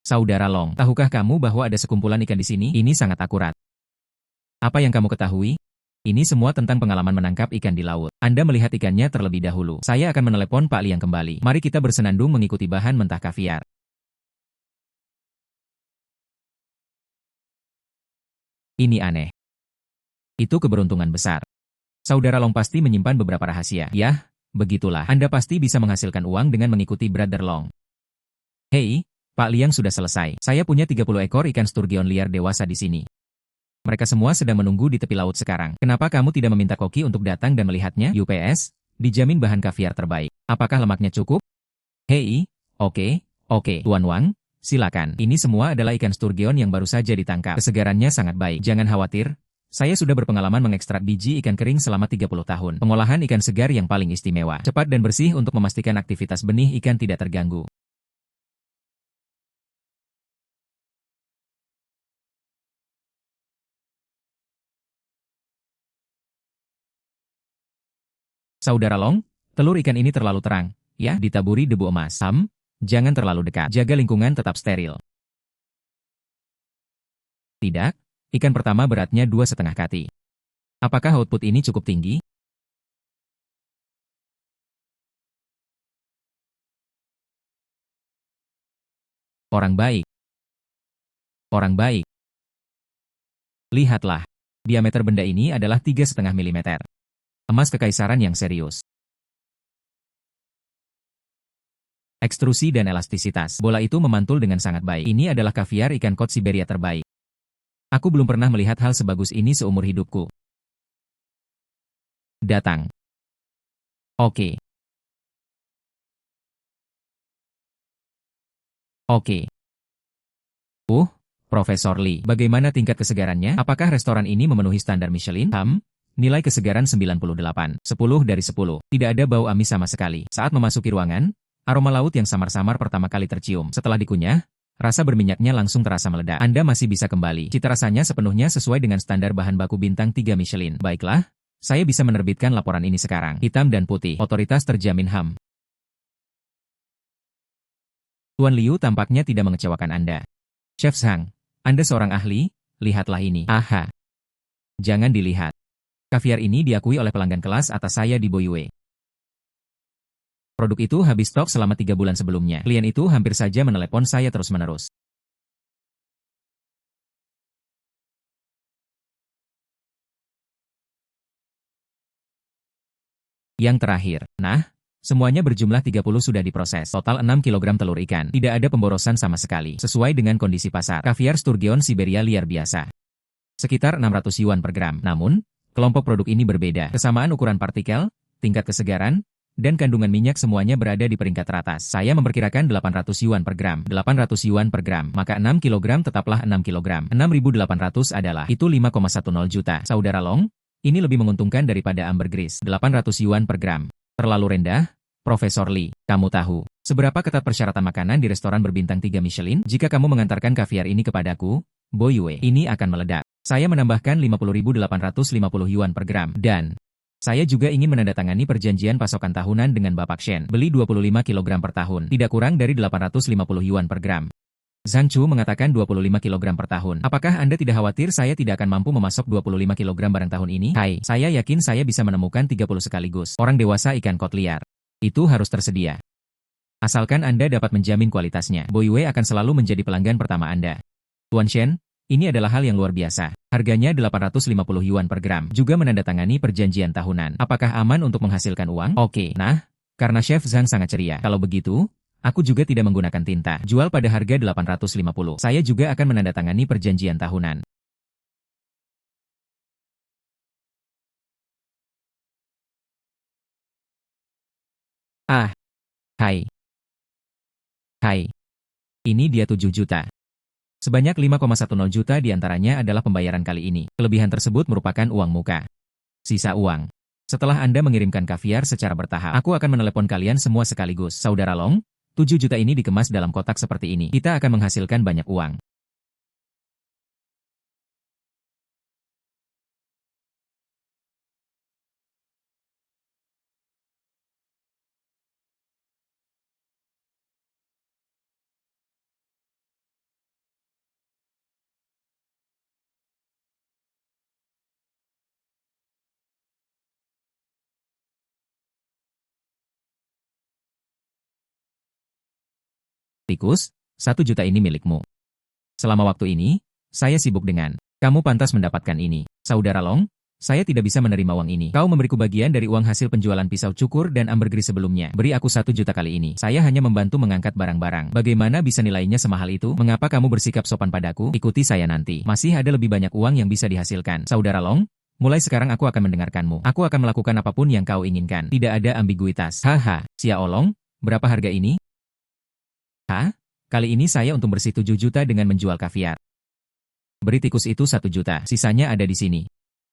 Saudara Long, tahukah kamu bahwa ada sekumpulan ikan di sini? Ini sangat akurat. Apa yang kamu ketahui? Ini semua tentang pengalaman menangkap ikan di laut. Anda melihat ikannya terlebih dahulu. Saya akan menelepon Pak Liang kembali. Mari kita bersenandung mengikuti bahan mentah kaviar. Ini aneh. Itu keberuntungan besar. Saudara Long pasti menyimpan beberapa rahasia. Yah, begitulah. Anda pasti bisa menghasilkan uang dengan mengikuti Brother Long. Hei, Pak Liang sudah selesai. Saya punya 30 ekor ikan sturgeon liar dewasa di sini. Mereka semua sedang menunggu di tepi laut sekarang. Kenapa kamu tidak meminta koki untuk datang dan melihatnya? UPS, dijamin bahan kaviar terbaik. Apakah lemaknya cukup? Hei, oke, Tuan Wang, silakan. Ini semua adalah ikan sturgeon yang baru saja ditangkap. Kesegarannya sangat baik. Jangan khawatir. Saya sudah berpengalaman mengekstrak biji ikan kering selama 30 tahun. Pengolahan ikan segar yang paling istimewa. Cepat dan bersih untuk memastikan aktivitas benih ikan tidak terganggu. Saudara Long, telur ikan ini terlalu terang, ya, ditaburi debu emas. Jangan terlalu dekat. Jaga lingkungan tetap steril. Tidak, ikan pertama beratnya 2,5 kati. Apakah output ini cukup tinggi? Orang baik. Orang baik. Lihatlah. Diameter benda ini adalah 3,5 mm. Emas kekaisaran yang serius. Ekstrusi dan elastisitas. Bola itu memantul dengan sangat baik. Ini adalah kaviar ikan kod Siberia terbaik. Aku belum pernah melihat hal sebagus ini seumur hidupku. Datang. Oke. Oke. Profesor Lee, bagaimana tingkat kesegarannya? Apakah restoran ini memenuhi standar Michelin? Nilai kesegaran 98. 10 dari 10. Tidak ada bau amis sama sekali. Saat memasuki ruangan, aroma laut yang samar-samar pertama kali tercium. Setelah dikunyah, rasa berminyaknya langsung terasa meledak. Anda masih bisa kembali. Cita rasanya sepenuhnya sesuai dengan standar bahan baku bintang 3 Michelin. Baiklah, saya bisa menerbitkan laporan ini sekarang. Hitam dan putih. Otoritas terjamin HAM. Tuan Liu tampaknya tidak mengecewakan Anda. Chef Zhang, Anda seorang ahli, lihatlah ini. Aha. Jangan dilihat. Kaviar ini diakui oleh pelanggan kelas atas saya di Boyue. Produk itu habis stok selama 3 bulan sebelumnya. Klien itu hampir saja menelepon saya terus-menerus. Yang terakhir, nah, semuanya berjumlah 30 sudah diproses. Total 6 kilogram telur ikan. Tidak ada pemborosan sama sekali. Sesuai dengan kondisi pasar. Kaviar Sturgeon Siberia liar biasa. Sekitar 600 yuan per gram. Namun, kelompok produk ini berbeda. Kesamaan ukuran partikel, tingkat kesegaran, dan kandungan minyak semuanya berada di peringkat teratas. Saya memperkirakan 800 yuan per gram. 800 yuan per gram. Maka 6 kilogram tetaplah 6 kilogram. 6.800 adalah itu 5,10 juta. Saudara Long, ini lebih menguntungkan daripada ambergris. 800 yuan per gram. Terlalu rendah? Profesor Lee, kamu tahu seberapa ketat persyaratan makanan di restoran berbintang 3 Michelin? Jika kamu mengantarkan kaviar ini kepadaku, Boyue, ini akan meledak. Saya menambahkan 50.850 yuan per gram. Dan saya juga ingin menandatangani perjanjian pasokan tahunan dengan Bapak Shen. Beli 25 kilogram per tahun, tidak kurang dari 850 yuan per gram. Zhang Chu mengatakan 25 kilogram per tahun. Apakah Anda tidak khawatir saya tidak akan mampu memasok 25 kilogram barang tahun ini? Hai, saya yakin saya bisa menemukan 30 sekaligus. Orang dewasa ikan kot liar. Itu harus tersedia. Asalkan Anda dapat menjamin kualitasnya, Boyue akan selalu menjadi pelanggan pertama Anda. Tuan Shen, ini adalah hal yang luar biasa. Harganya 850 yuan per gram. Juga menandatangani perjanjian tahunan. Apakah aman untuk menghasilkan uang? Oke, nah, karena Chef Zhang sangat ceria. Kalau begitu, aku juga tidak menggunakan tinta. Jual pada harga 850. Saya juga akan menandatangani perjanjian tahunan. Ah, hai. Hai. Ini dia 7 juta. Sebanyak 5,10 juta diantaranya adalah pembayaran kali ini. Kelebihan tersebut merupakan uang muka. Sisa uang. Setelah Anda mengirimkan kaviar secara bertahap, aku akan menelepon kalian semua sekaligus. Saudara Long, 7 juta ini dikemas dalam kotak seperti ini. Kita akan menghasilkan banyak uang. Tikus, 1 juta ini milikmu. Selama waktu ini, saya sibuk dengan, kamu pantas mendapatkan ini. Saudara Long, saya tidak bisa menerima uang ini. Kau memberiku bagian dari uang hasil penjualan pisau cukur dan ambergris sebelumnya. Beri aku 1 juta kali ini. Saya hanya membantu mengangkat barang-barang. Bagaimana bisa nilainya semahal itu? Mengapa kamu bersikap sopan padaku? Ikuti saya nanti. Masih ada lebih banyak uang yang bisa dihasilkan. Saudara Long, mulai sekarang aku akan mendengarkanmu. Aku akan melakukan apapun yang kau inginkan. Tidak ada ambiguitas. Haha, Xiao Long, berapa harga ini? Hah? Kali ini saya untung bersih 7 juta dengan menjual kaviar. Beri tikus itu 1 juta, sisanya ada di sini.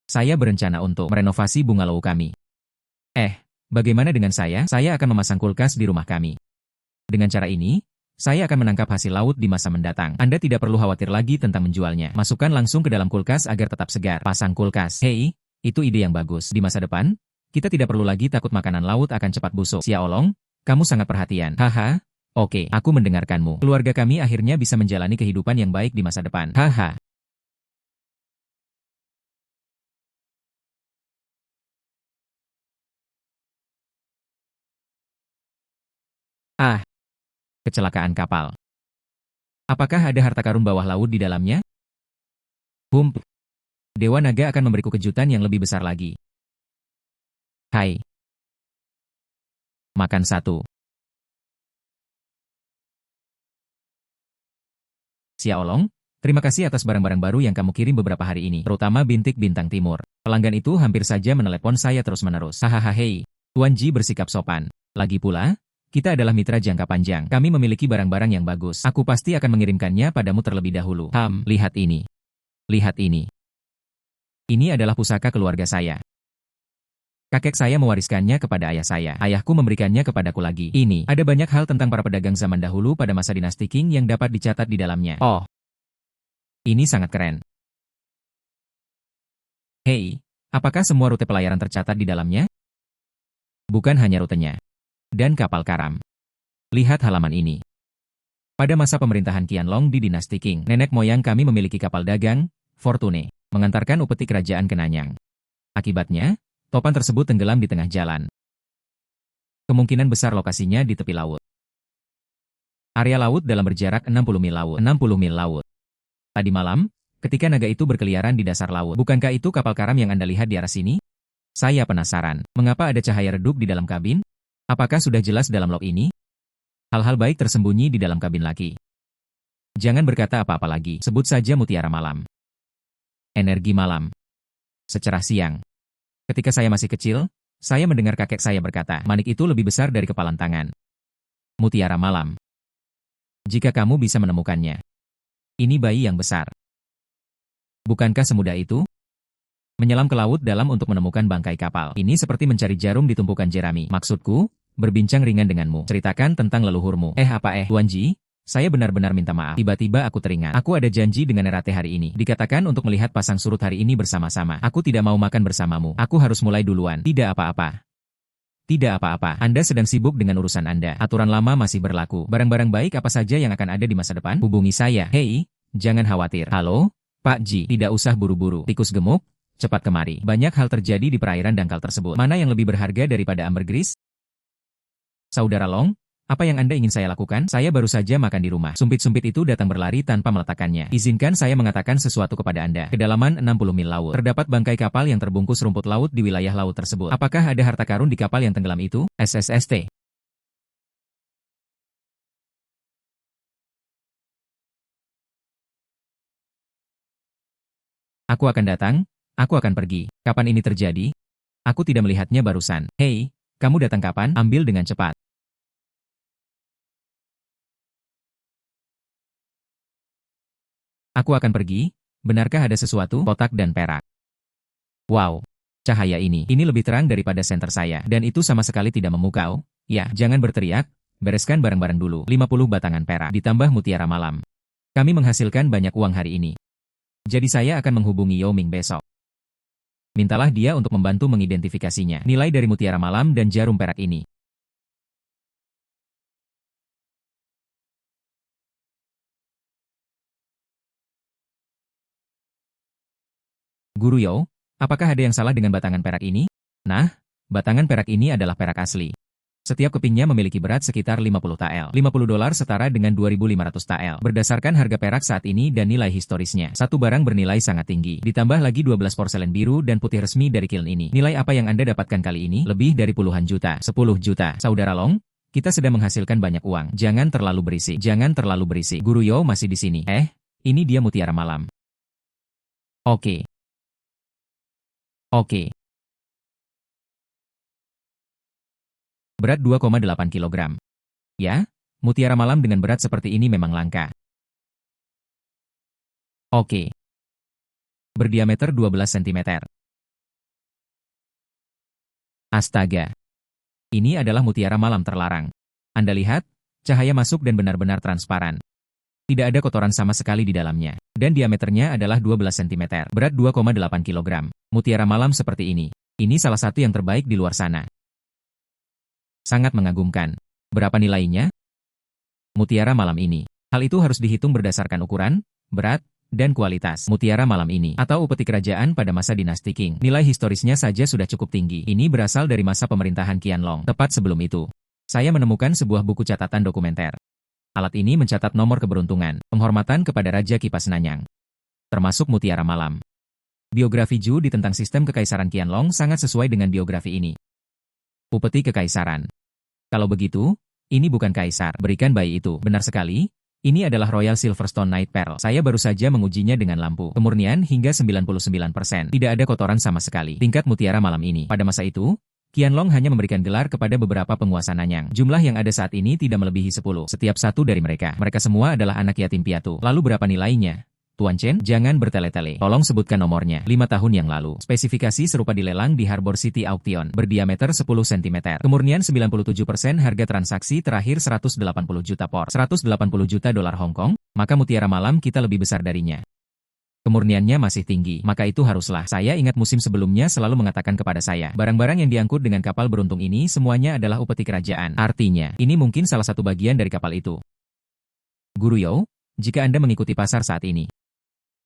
Saya berencana untuk merenovasi bungalow kami. Bagaimana dengan saya? Saya akan memasang kulkas di rumah kami. Dengan cara ini, saya akan menangkap hasil laut di masa mendatang. Anda tidak perlu khawatir lagi tentang menjualnya. Masukkan langsung ke dalam kulkas agar tetap segar. Pasang kulkas. Hei, itu ide yang bagus. Di masa depan, kita tidak perlu lagi takut makanan laut akan cepat busuk. Xiao Long, kamu sangat perhatian. Haha. Oke, aku mendengarkanmu. Keluarga kami akhirnya bisa menjalani kehidupan yang baik di masa depan. Haha. Ah, kecelakaan kapal. Apakah ada harta karun bawah laut di dalamnya? Dewa Naga akan memberiku kejutan yang lebih besar lagi. Hai. Makan satu. Xiao Long, terima kasih atas barang-barang baru yang kamu kirim beberapa hari ini, terutama bintik bintang timur. Pelanggan itu hampir saja menelepon saya terus-menerus. Hahaha hei, Tuan Ji bersikap sopan. Lagi pula, kita adalah mitra jangka panjang. Kami memiliki barang-barang yang bagus. Aku pasti akan mengirimkannya padamu terlebih dahulu. Lihat ini. Lihat ini. Ini adalah pusaka keluarga saya. Kakek saya mewariskannya kepada ayah saya. Ayahku memberikannya kepadaku lagi. Ini, ada banyak hal tentang para pedagang zaman dahulu pada masa dinasti Qing yang dapat dicatat di dalamnya. Oh, ini sangat keren. Hei, apakah semua rute pelayaran tercatat di dalamnya? Bukan hanya rutenya. Dan kapal karam. Lihat halaman ini. Pada masa pemerintahan Qianlong di dinasti Qing, nenek moyang kami memiliki kapal dagang, Fortune, mengantarkan upeti kerajaan ke Nanyang. Akibatnya, topan tersebut tenggelam di tengah jalan. Kemungkinan besar lokasinya di tepi laut. Area laut dalam berjarak 60 mil laut. 60 mil laut. Tadi malam, ketika naga itu berkeliaran di dasar laut, bukankah itu kapal karam yang Anda lihat di arah sini? Saya penasaran, mengapa ada cahaya redup di dalam kabin? Apakah sudah jelas dalam log ini? Hal-hal baik tersembunyi di dalam kabin laki. Jangan berkata apa-apa lagi, sebut saja mutiara malam. Energi malam. Secerah siang. Ketika saya masih kecil, saya mendengar kakek saya berkata, manik itu lebih besar dari kepalan tangan. Mutiara malam. Jika kamu bisa menemukannya. Ini bayi yang besar. Bukankah semudah itu? Menyelam ke laut dalam untuk menemukan bangkai kapal. Ini seperti mencari jarum di tumpukan jerami. Maksudku, berbincang ringan denganmu. Ceritakan tentang leluhurmu. Tuan Ji, saya benar-benar minta maaf. Tiba-tiba aku teringat. Aku ada janji dengan Nerate hari ini. Dikatakan untuk melihat pasang surut hari ini bersama-sama. Aku tidak mau makan bersamamu. Aku harus mulai duluan. Tidak apa-apa. Tidak apa-apa, Anda sedang sibuk dengan urusan Anda. Aturan lama masih berlaku. Barang-barang baik apa saja yang akan ada di masa depan? Hubungi saya. Hei, jangan khawatir. Halo, Pak Ji. Tidak usah buru-buru. Tikus gemuk, cepat kemari. Banyak hal terjadi di perairan dangkal tersebut. Mana yang lebih berharga daripada ambergris? Saudara Long, apa yang Anda ingin saya lakukan? Saya baru saja makan di rumah. Sumpit-sumpit itu datang berlari tanpa meletakkannya. Izinkan saya mengatakan sesuatu kepada Anda. Kedalaman 60 mil laut. Terdapat bangkai kapal yang terbungkus rumput laut di wilayah laut tersebut. Apakah ada harta karun di kapal yang tenggelam itu? SSST. Aku akan datang. Aku akan pergi. Kapan ini terjadi? Aku tidak melihatnya barusan. Hei, kamu datang kapan? Ambil dengan cepat. Aku akan pergi. Benarkah ada sesuatu? Kotak dan perak. Wow. Cahaya ini lebih terang daripada senter saya. Dan itu sama sekali tidak memukau. Ya, jangan berteriak. Bereskan barang-barang dulu. 50 batangan perak. Ditambah mutiara malam. Kami menghasilkan banyak uang hari ini. Jadi saya akan menghubungi Yao Ming besok. Mintalah dia untuk membantu mengidentifikasinya. Nilai dari mutiara malam dan jarum perak ini. Guru Yao, apakah ada yang salah dengan batangan perak ini? Nah, batangan perak ini adalah perak asli. Setiap kepingnya memiliki berat sekitar 50 tael. $50 setara dengan 2.500 tael. Berdasarkan harga perak saat ini dan nilai historisnya, satu barang bernilai sangat tinggi. Ditambah lagi 12 porselen biru dan putih resmi dari kiln ini. Nilai apa yang Anda dapatkan kali ini? Lebih dari puluhan juta. 10 juta. Saudara Long, kita sedang menghasilkan banyak uang. Jangan terlalu berisik. Jangan terlalu berisik. Guru Yao masih di sini. Ini dia mutiara malam. Oke. Oke. Berat 2,8 kilogram. Ya, mutiara malam dengan berat seperti ini memang langka. Oke. Berdiameter 12 cm. Astaga. Ini adalah mutiara malam terlarang. Anda lihat, cahaya masuk dan benar-benar transparan. Tidak ada kotoran sama sekali di dalamnya. Dan diameternya adalah 12 cm. Berat 2,8 kilogram. Mutiara malam seperti ini. Ini salah satu yang terbaik di luar sana. Sangat mengagumkan. Berapa nilainya? Mutiara malam ini. Hal itu harus dihitung berdasarkan ukuran, berat, dan kualitas. Mutiara malam ini, atau upeti kerajaan pada masa dinasti Qing. Nilai historisnya saja sudah cukup tinggi. Ini berasal dari masa pemerintahan Qianlong. Tepat sebelum itu, saya menemukan sebuah buku catatan dokumenter. Alat ini mencatat nomor keberuntungan, penghormatan kepada Raja Kipas Nanyang. Termasuk mutiara malam. Biografi Ju di tentang sistem kekaisaran Qianlong sangat sesuai dengan biografi ini. Upeti kekaisaran. Kalau begitu, ini bukan kaisar. Berikan bayi itu. Benar sekali. Ini adalah Royal Silverstone Night Pearl. Saya baru saja mengujinya dengan lampu. Kemurnian hingga 99%. Tidak ada kotoran sama sekali. Tingkat mutiara malam ini. Pada masa itu, Qianlong hanya memberikan gelar kepada beberapa penguasa Nanyang. Jumlah yang ada saat ini tidak melebihi 10. Setiap satu dari mereka. Mereka semua adalah anak yatim piatu. Lalu berapa nilainya? Tuan Chen, jangan bertele-tele. Tolong sebutkan nomornya. 5 tahun yang lalu. Spesifikasi serupa dilelang di Harbor City Auction. Berdiameter 10 cm. Kemurnian 97%. Harga transaksi terakhir 180 juta por. 180 juta dolar Hong Kong. Maka mutiara malam kita lebih besar darinya. Kemurniannya masih tinggi, maka itu haruslah. Saya ingat musim sebelumnya selalu mengatakan kepada saya, barang-barang yang diangkut dengan kapal beruntung ini semuanya adalah upeti kerajaan. Artinya, ini mungkin salah satu bagian dari kapal itu. Guru Yao, jika Anda mengikuti pasar saat ini,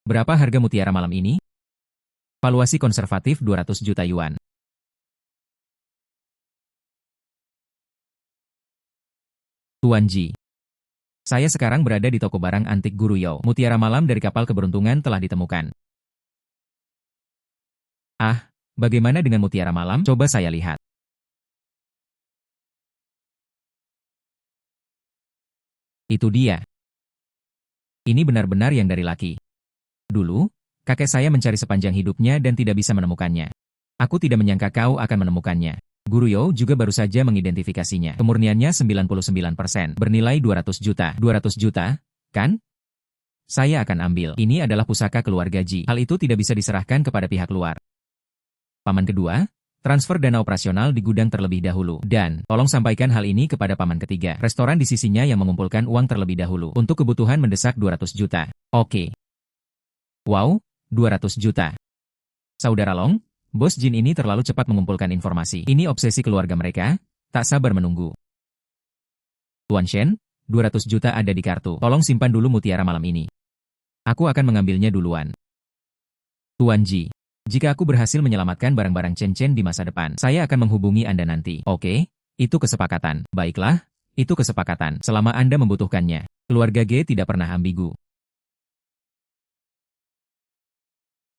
berapa harga mutiara malam ini? Valuasi konservatif 200 juta yuan. Tuan Ji. Saya sekarang berada di toko barang antik Guru Yao. Mutiara malam dari kapal keberuntungan telah ditemukan. Ah, bagaimana dengan mutiara malam? Coba saya lihat. Itu dia. Ini benar-benar yang dari laki. Dulu, kakek saya mencari sepanjang hidupnya dan tidak bisa menemukannya. Aku tidak menyangka kau akan menemukannya. Guru Yao juga baru saja mengidentifikasinya. Kemurniannya 99%, bernilai 200 juta. 200 juta, kan? Saya akan ambil. Ini adalah pusaka keluarga Ji. Hal itu tidak bisa diserahkan kepada pihak luar. Paman kedua, transfer dana operasional di gudang terlebih dahulu. Dan, tolong sampaikan hal ini kepada paman ketiga. Restoran di sisinya yang mengumpulkan uang terlebih dahulu. Untuk kebutuhan mendesak 200 juta. Oke. Wow, 200 juta. Saudara Long, bos Jin ini terlalu cepat mengumpulkan informasi. Ini obsesi keluarga mereka, tak sabar menunggu. Tuan Shen, 200 juta ada di kartu. Tolong simpan dulu mutiara malam ini. Aku akan mengambilnya duluan. Tuan Ji, jika aku berhasil menyelamatkan barang-barang Chen di masa depan, saya akan menghubungi Anda nanti. Oke, itu kesepakatan. Baiklah, itu kesepakatan. Selama Anda membutuhkannya. Keluarga G tidak pernah ambigu.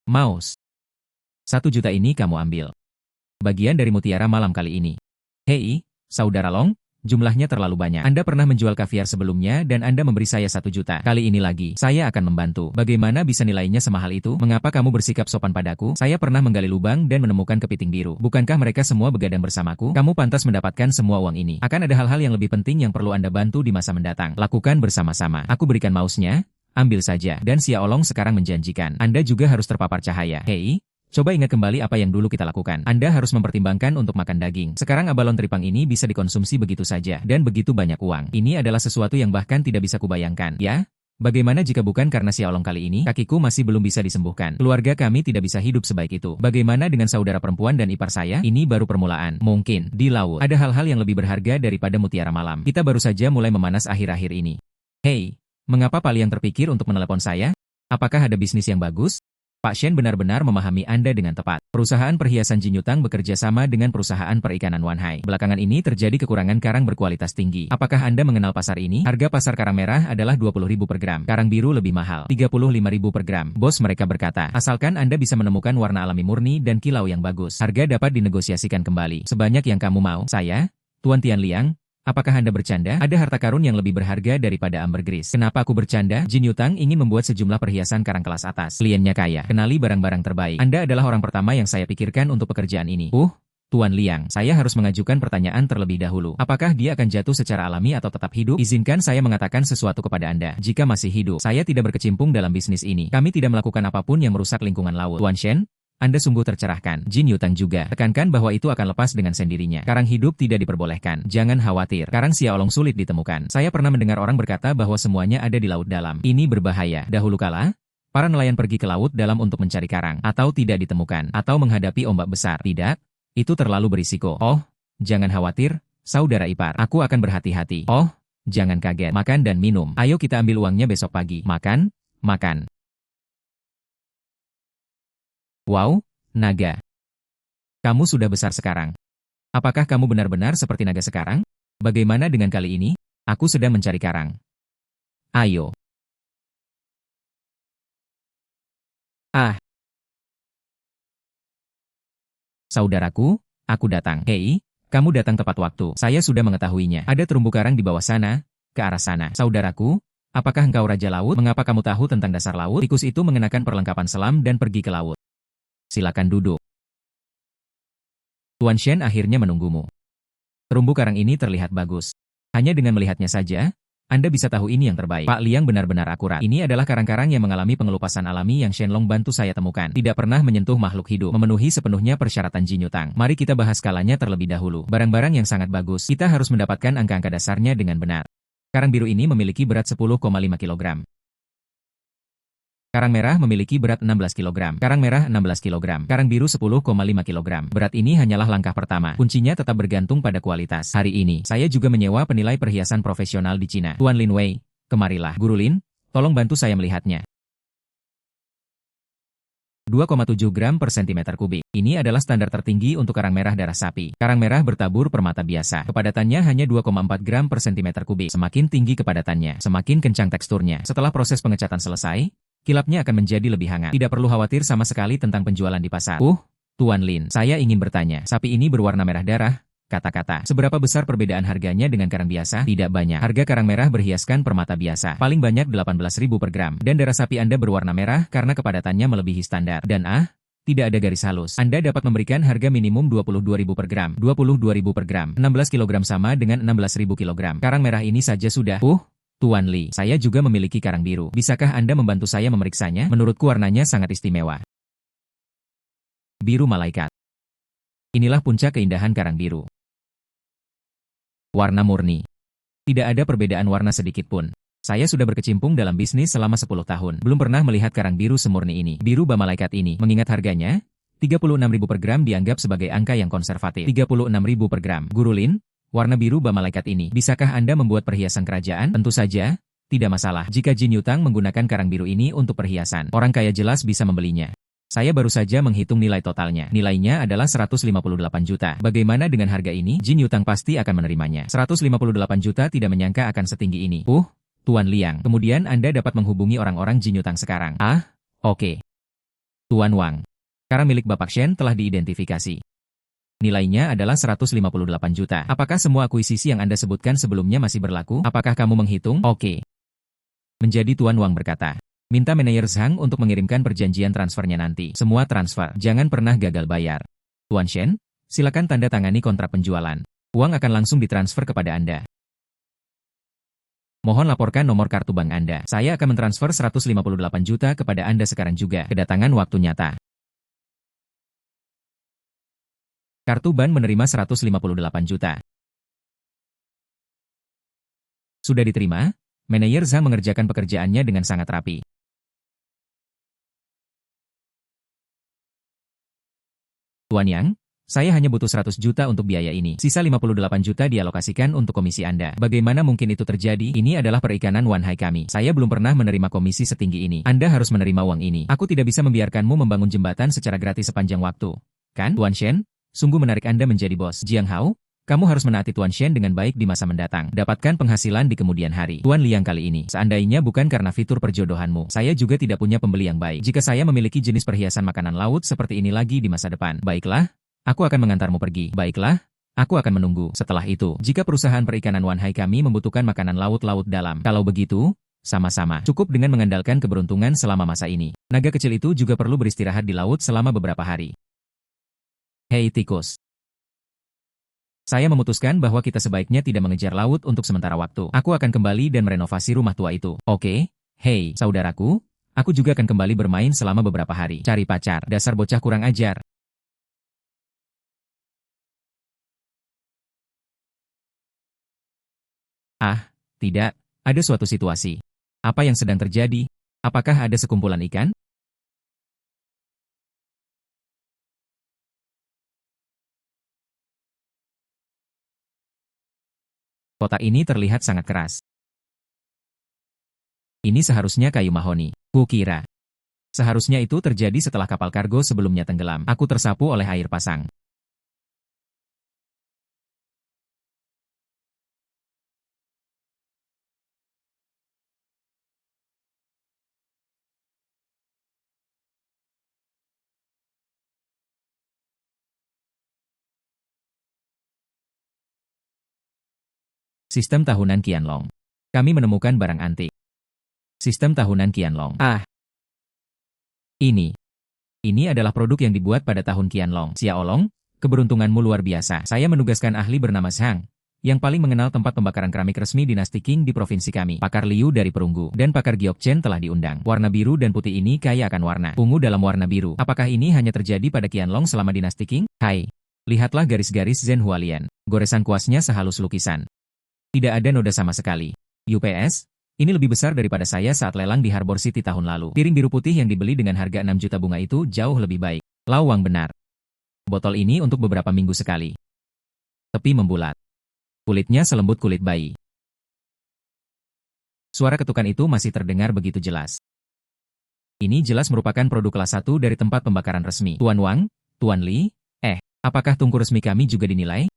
Mouse. 1 juta ini kamu ambil. Bagian dari mutiara malam kali ini. Hei, Saudara Long, jumlahnya terlalu banyak. Anda pernah menjual kaviar sebelumnya dan Anda memberi saya 1 juta. Kali ini lagi, saya akan membantu. Bagaimana bisa nilainya semahal itu? Mengapa kamu bersikap sopan padaku? Saya pernah menggali lubang dan menemukan kepiting biru. Bukankah mereka semua begadang bersamaku? Kamu pantas mendapatkan semua uang ini. Akan ada hal-hal yang lebih penting yang perlu Anda bantu di masa mendatang. Lakukan bersama-sama. Aku berikan mouse-nya. Ambil saja. Dan Xia Olong sekarang menjanjikan. Anda juga harus terpapar cahaya. Hei, coba ingat kembali apa yang dulu kita lakukan. Anda harus mempertimbangkan untuk makan daging. Sekarang abalon tripang ini bisa dikonsumsi begitu saja. Dan begitu banyak uang. Ini adalah sesuatu yang bahkan tidak bisa kubayangkan. Ya? Bagaimana jika bukan karena Xia Olong kali ini, kakiku masih belum bisa disembuhkan. Keluarga kami tidak bisa hidup sebaik itu. Bagaimana dengan saudara perempuan dan ipar saya? Ini baru permulaan. Mungkin, di laut, ada hal-hal yang lebih berharga daripada mutiara malam. Kita baru saja mulai memanas akhir-akhir ini. Hei, mengapa Pak Liang terpikir untuk menelepon saya? Apakah ada bisnis yang bagus? Pak Shen benar-benar memahami Anda dengan tepat. Perusahaan perhiasan Jin Yutang bekerja sama dengan perusahaan perikanan Wanhai. Belakangan ini terjadi kekurangan karang berkualitas tinggi. Apakah Anda mengenal pasar ini? Harga pasar karang merah adalah 20.000 per gram. Karang biru lebih mahal, 35.000 per gram. Bos mereka berkata, asalkan Anda bisa menemukan warna alami murni dan kilau yang bagus, harga dapat dinegosiasikan kembali. Sebanyak yang kamu mau. Saya, Tuan Tian Liang, apakah Anda bercanda? Ada harta karun yang lebih berharga daripada ambergris. Kenapa aku bercanda? Jin Yutang ingin membuat sejumlah perhiasan karang kelas atas. Kliennya kaya. Kenali barang-barang terbaik. Anda adalah orang pertama yang saya pikirkan untuk pekerjaan ini. Tuan Liang, saya harus mengajukan pertanyaan terlebih dahulu. Apakah dia akan jatuh secara alami atau tetap hidup? Izinkan saya mengatakan sesuatu kepada Anda. Jika masih hidup, saya tidak berkecimpung dalam bisnis ini. Kami tidak melakukan apapun yang merusak lingkungan laut. Tuan Shen, Anda sungguh tercerahkan. Jin Yutang juga. Tekankan bahwa itu akan lepas dengan sendirinya. Karang hidup tidak diperbolehkan. Jangan khawatir. Karang Xia Olong sulit ditemukan. Saya pernah mendengar orang berkata bahwa semuanya ada di laut dalam. Ini berbahaya. Dahulu kala, para nelayan pergi ke laut dalam untuk mencari karang. Atau tidak ditemukan. Atau menghadapi ombak besar. Tidak. Itu terlalu berisiko. Oh, jangan khawatir, saudara ipar. Aku akan berhati-hati. Oh, jangan kaget. Makan dan minum. Ayo kita ambil uangnya besok pagi. Makan, makan. Wow, naga. Kamu sudah besar sekarang. Apakah kamu benar-benar seperti naga sekarang? Bagaimana dengan kali ini? Aku sedang mencari karang. Ayo. Ah. Saudaraku, aku datang. Hei, kamu datang tepat waktu. Saya sudah mengetahuinya. Ada terumbu karang di bawah sana, ke arah sana. Saudaraku, apakah engkau Raja Laut? Mengapa kamu tahu tentang dasar laut? Tikus itu mengenakan perlengkapan selam dan pergi ke laut. Silakan duduk. Tuan Shen akhirnya menunggumu. Terumbu karang ini terlihat bagus. Hanya dengan melihatnya saja, Anda bisa tahu ini yang terbaik. Pak Liang benar-benar akurat. Ini adalah karang-karang yang mengalami pengelupasan alami yang Shenlong bantu saya temukan. Tidak pernah menyentuh makhluk hidup. Memenuhi sepenuhnya persyaratan Jin Yutang. Mari kita bahas skalanya terlebih dahulu. Barang-barang yang sangat bagus. Kita harus mendapatkan angka-angka dasarnya dengan benar. Karang biru ini memiliki berat 10,5 kg. Karang merah memiliki berat 16 kg. Karang merah 16 kg. Karang biru 10,5 kg. Berat ini hanyalah langkah pertama. Kuncinya tetap bergantung pada kualitas. Hari ini, saya juga menyewa penilai perhiasan profesional di Cina. Tuan Lin Wei, kemarilah. Guru Lin, tolong bantu saya melihatnya. 2,7 gram per sentimeter kubik. Ini adalah standar tertinggi untuk karang merah darah sapi. Karang merah bertabur permata biasa. Kepadatannya hanya 2,4 gram per sentimeter kubik. Semakin tinggi kepadatannya, semakin kencang teksturnya. Setelah proses pengecatan selesai, kilapnya akan menjadi lebih hangat. Tidak perlu khawatir sama sekali tentang penjualan di pasar. Tuan Lin, saya ingin bertanya, sapi ini berwarna merah darah? Kata-kata, seberapa besar perbedaan harganya dengan karang biasa? Tidak banyak. Harga karang merah berhiaskan permata biasa, paling banyak 18.000 per gram. Dan darah sapi Anda berwarna merah karena kepadatannya melebihi standar. Dan tidak ada garis halus. Anda dapat memberikan harga minimum 22.000 per gram. 22.000 per gram. 16 kg sama dengan 16.000 kg. Karang merah ini saja sudah. Tuan Li, saya juga memiliki karang biru. Bisakah Anda membantu saya memeriksanya? Menurutku warnanya sangat istimewa. Biru malaikat. Inilah puncak keindahan karang biru. Warna murni. Tidak ada perbedaan warna sedikit pun. Saya sudah berkecimpung dalam bisnis selama 10 tahun. Belum pernah melihat karang biru semurni ini. Biru malaikat ini, mengingat harganya, 36.000 per gram dianggap sebagai angka yang konservatif. 36.000 per gram. Guru Lin, warna biru malaikat ini, bisakah Anda membuat perhiasan kerajaan? Tentu saja, tidak masalah. Jika Jin Yutang menggunakan karang biru ini untuk perhiasan, orang kaya jelas bisa membelinya. Saya baru saja menghitung nilai totalnya. Nilainya adalah 158 juta. Bagaimana dengan harga ini? Jin Yutang pasti akan menerimanya. 158 juta tidak menyangka akan setinggi ini. Tuan Liang. Kemudian Anda dapat menghubungi orang-orang Jin Yutang sekarang. Oke. Tuan Wang. Karang milik Bapak Shen telah diidentifikasi. Nilainya adalah 158 juta. Apakah semua akuisisi yang Anda sebutkan sebelumnya masih berlaku? Apakah kamu menghitung? Oke. Menjadi Tuan Wang berkata. Minta manajer Zhang untuk mengirimkan perjanjian transfernya nanti. Semua transfer. Jangan pernah gagal bayar. Tuan Shen, silakan tanda tangani kontrak penjualan. Uang akan langsung ditransfer kepada Anda. Mohon laporkan nomor kartu bank Anda. Saya akan mentransfer 158 juta kepada Anda sekarang juga. Kedatangan waktu nyata. Kartu bank menerima 158 juta. Sudah diterima? Manajer Zhang mengerjakan pekerjaannya dengan sangat rapi. Tuan Yang, saya hanya butuh 100 juta untuk biaya ini. Sisa 58 juta dialokasikan untuk komisi Anda. Bagaimana mungkin itu terjadi? Ini adalah perikanan Wan Hai kami. Saya belum pernah menerima komisi setinggi ini. Anda harus menerima uang ini. Aku tidak bisa membiarkanmu membangun jembatan secara gratis sepanjang waktu. Kan, Tuan Shen? Sungguh menarik Anda menjadi bos. Jiang Hao, kamu harus menaati Tuan Shen dengan baik di masa mendatang. Dapatkan penghasilan di kemudian hari. Tuan Liang kali ini, seandainya bukan karena fitur perjodohanmu, saya juga tidak punya pembeli yang baik. Jika saya memiliki jenis perhiasan makanan laut seperti ini lagi di masa depan. Baiklah, aku akan mengantarmu pergi. Baiklah, aku akan menunggu. Setelah itu, jika perusahaan perikanan Wan Hai kami membutuhkan makanan laut-laut dalam. Kalau begitu, sama-sama. Cukup dengan mengandalkan keberuntungan selama masa ini. Naga kecil itu juga perlu beristirahat di laut selama beberapa hari. Hei tikus. Saya memutuskan bahwa kita sebaiknya tidak mengejar laut untuk sementara waktu. Aku akan kembali dan merenovasi rumah tua itu. Oke? Hei, saudaraku, aku juga akan kembali bermain selama beberapa hari. Cari pacar, dasar bocah kurang ajar. Tidak, ada suatu situasi. Apa yang sedang terjadi? Apakah ada sekumpulan ikan? Kotak ini terlihat sangat keras. Ini seharusnya kayu mahoni. Kukira. Seharusnya itu terjadi setelah kapal kargo sebelumnya tenggelam. Aku tersapu oleh air pasang. Sistem tahunan Qianlong. Kami menemukan barang antik. Sistem tahunan Qianlong. Ini adalah produk yang dibuat pada tahun Qianlong. Xiaolong, keberuntunganmu luar biasa. Saya menugaskan ahli bernama Zhang, yang paling mengenal tempat pembakaran keramik resmi dinasti Qing di provinsi kami. Pakar Liu dari perunggu, dan pakar Giok Chen telah diundang. Warna biru dan putih ini kaya akan warna. Ungu dalam warna biru. Apakah ini hanya terjadi pada Qianlong selama dinasti Qing? Hai. Lihatlah garis-garis Zhen Hualian. Goresan kuasnya sehalus lukisan. Tidak ada noda sama sekali. UPS, ini lebih besar daripada saya saat lelang di Harbor City tahun lalu. Piring biru putih yang dibeli dengan harga 6 juta bunga itu jauh lebih baik. Lawang benar. Botol ini untuk beberapa minggu sekali. Tepi membulat. Kulitnya selembut kulit bayi. Suara ketukan itu masih terdengar begitu jelas. Ini jelas merupakan produk kelas 1 dari tempat pembakaran resmi. Tuan Wang, Tuan Li, apakah tungku resmi kami juga dinilai?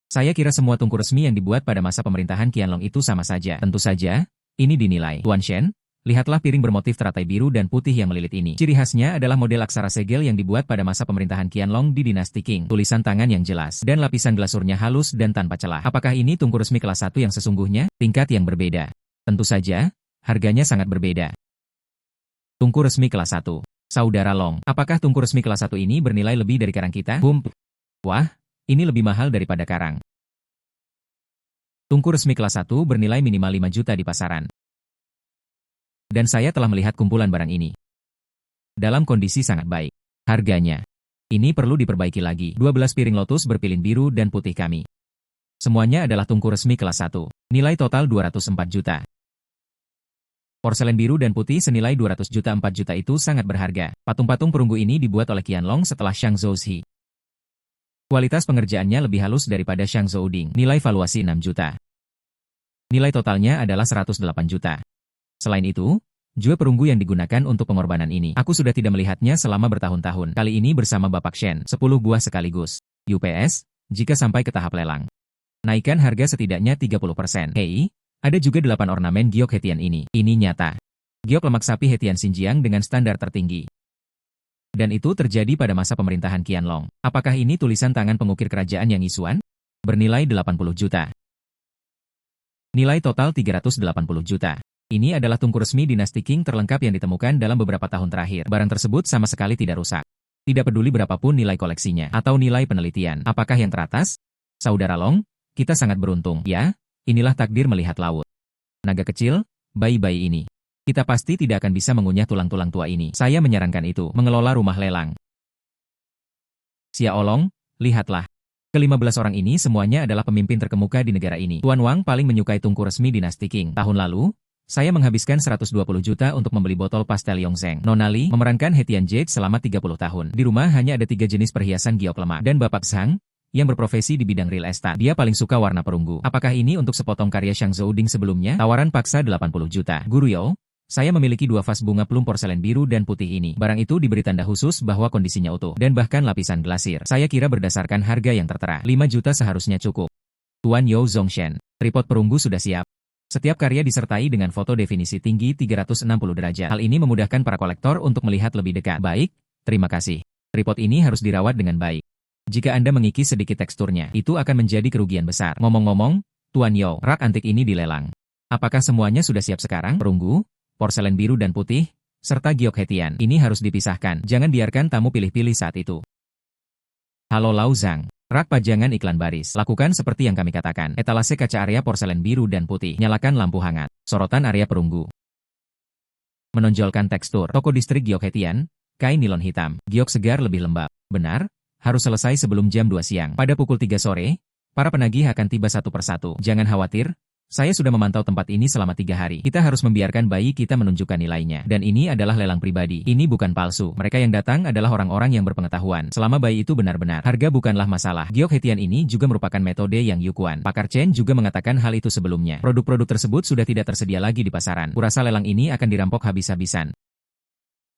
Saya kira semua tungku resmi yang dibuat pada masa pemerintahan Qianlong itu sama saja. Tentu saja, ini dinilai. Tuan Shen, lihatlah piring bermotif teratai biru dan putih yang melilit ini. Ciri khasnya adalah model aksara segel yang dibuat pada masa pemerintahan Qianlong di dinasti Qing. Tulisan tangan yang jelas, dan lapisan glasurnya halus dan tanpa celah. Apakah ini tungku resmi kelas 1 yang sesungguhnya? Tingkat yang berbeda. Tentu saja, harganya sangat berbeda. Tungku resmi kelas 1. Saudara Long, apakah tungku resmi kelas 1 ini bernilai lebih dari karang kita? Wah, ini lebih mahal daripada karang. Tungku resmi kelas 1 bernilai minimal 5 juta di pasaran. Dan saya telah melihat kumpulan barang ini. Dalam kondisi sangat baik. Harganya. Ini perlu diperbaiki lagi. 12 piring lotus berpilin biru dan putih kami. Semuanya adalah tungku resmi kelas 1. Nilai total 204 juta. Porselen biru dan putih senilai 200 juta 4 juta itu sangat berharga. Patung-patung perunggu ini dibuat oleh Qianlong setelah Shang Zhouxi. Kualitas pengerjaannya lebih halus daripada Shang Zhouding. Nilai valuasi 6 juta. Nilai totalnya adalah 108 juta. Selain itu, jua perunggu yang digunakan untuk pengorbanan ini. Aku sudah tidak melihatnya selama bertahun-tahun. Kali ini bersama Bapak Shen, 10 buah sekaligus. UPS, jika sampai ke tahap lelang. Naikkan harga setidaknya 30%. Hei, ada juga 8 ornamen giok Hetian ini. Ini nyata. Giok lemak sapi Hetian Xinjiang dengan standar tertinggi. Dan itu terjadi pada masa pemerintahan Qianlong. Apakah ini tulisan tangan pengukir kerajaan yang Yisuan? Bernilai 80 juta. Nilai total 380 juta. Ini adalah tungku resmi dinasti Qing terlengkap yang ditemukan dalam beberapa tahun terakhir. Barang tersebut sama sekali tidak rusak. Tidak peduli berapapun nilai koleksinya atau nilai penelitian. Apakah yang teratas? Saudara Long, kita sangat beruntung. Ya, inilah takdir melihat laut. Naga kecil, bayi-bayi ini. Kita pasti tidak akan bisa mengunyah tulang-tulang tua ini. Saya menyarankan itu, mengelola rumah lelang. Xia Olong, lihatlah. Ke-15 orang ini semuanya adalah pemimpin terkemuka di negara ini. Tuan Wang paling menyukai tungku resmi dinasti Qing. Tahun lalu, saya menghabiskan 120 juta untuk membeli botol pastel Yongzheng. Nona Li memerankan Hetian Jade selama 30 tahun. Di rumah hanya ada 3 jenis perhiasan giok lemak. Dan Bapak Zhang, yang berprofesi di bidang real estate. Dia paling suka warna perunggu. Apakah ini untuk sepotong karya Shang Zhouding sebelumnya? Tawaran paksa 80 juta. Guru Yo, saya memiliki 2 vas bunga plum porselen biru dan putih ini. Barang itu diberi tanda khusus bahwa kondisinya utuh. Dan bahkan lapisan glasir. Saya kira berdasarkan harga yang tertera, 5 juta seharusnya cukup. Tuan Yo Zongshen, tripod perunggu sudah siap. Setiap karya disertai dengan foto definisi tinggi 360 derajat. Hal ini memudahkan para kolektor untuk melihat lebih dekat. Baik, terima kasih. Tripod ini harus dirawat dengan baik. Jika Anda mengikis sedikit teksturnya, itu akan menjadi kerugian besar. Ngomong-ngomong, Tuan Yo, rak antik ini dilelang. Apakah semuanya sudah siap sekarang? Perunggu, porselen biru dan putih, serta giok Hetian. Ini harus dipisahkan. Jangan biarkan tamu pilih-pilih saat itu. Halo Lao Zhang. Rak pajangan iklan baris. Lakukan seperti yang kami katakan. Etalase kaca area porselen biru dan putih. Nyalakan lampu hangat. Sorotan area perunggu. Menonjolkan tekstur. Toko distrik giok Hetian, kain nilon hitam. Giok segar lebih lembab. Benar, harus selesai sebelum jam 2 siang. Pada pukul 3 sore, para penagih akan tiba satu persatu. Jangan khawatir, saya sudah memantau tempat ini selama 3 hari. Kita harus membiarkan bayi kita menunjukkan nilainya. Dan ini adalah lelang pribadi. Ini bukan palsu. Mereka yang datang adalah orang-orang yang berpengetahuan. Selama bayi itu benar-benar. Harga bukanlah masalah. Giok Hetian ini juga merupakan metode yang Yukuan. Pakar Chen juga mengatakan hal itu sebelumnya. Produk-produk tersebut sudah tidak tersedia lagi di pasaran. Kurasa lelang ini akan dirampok habis-habisan.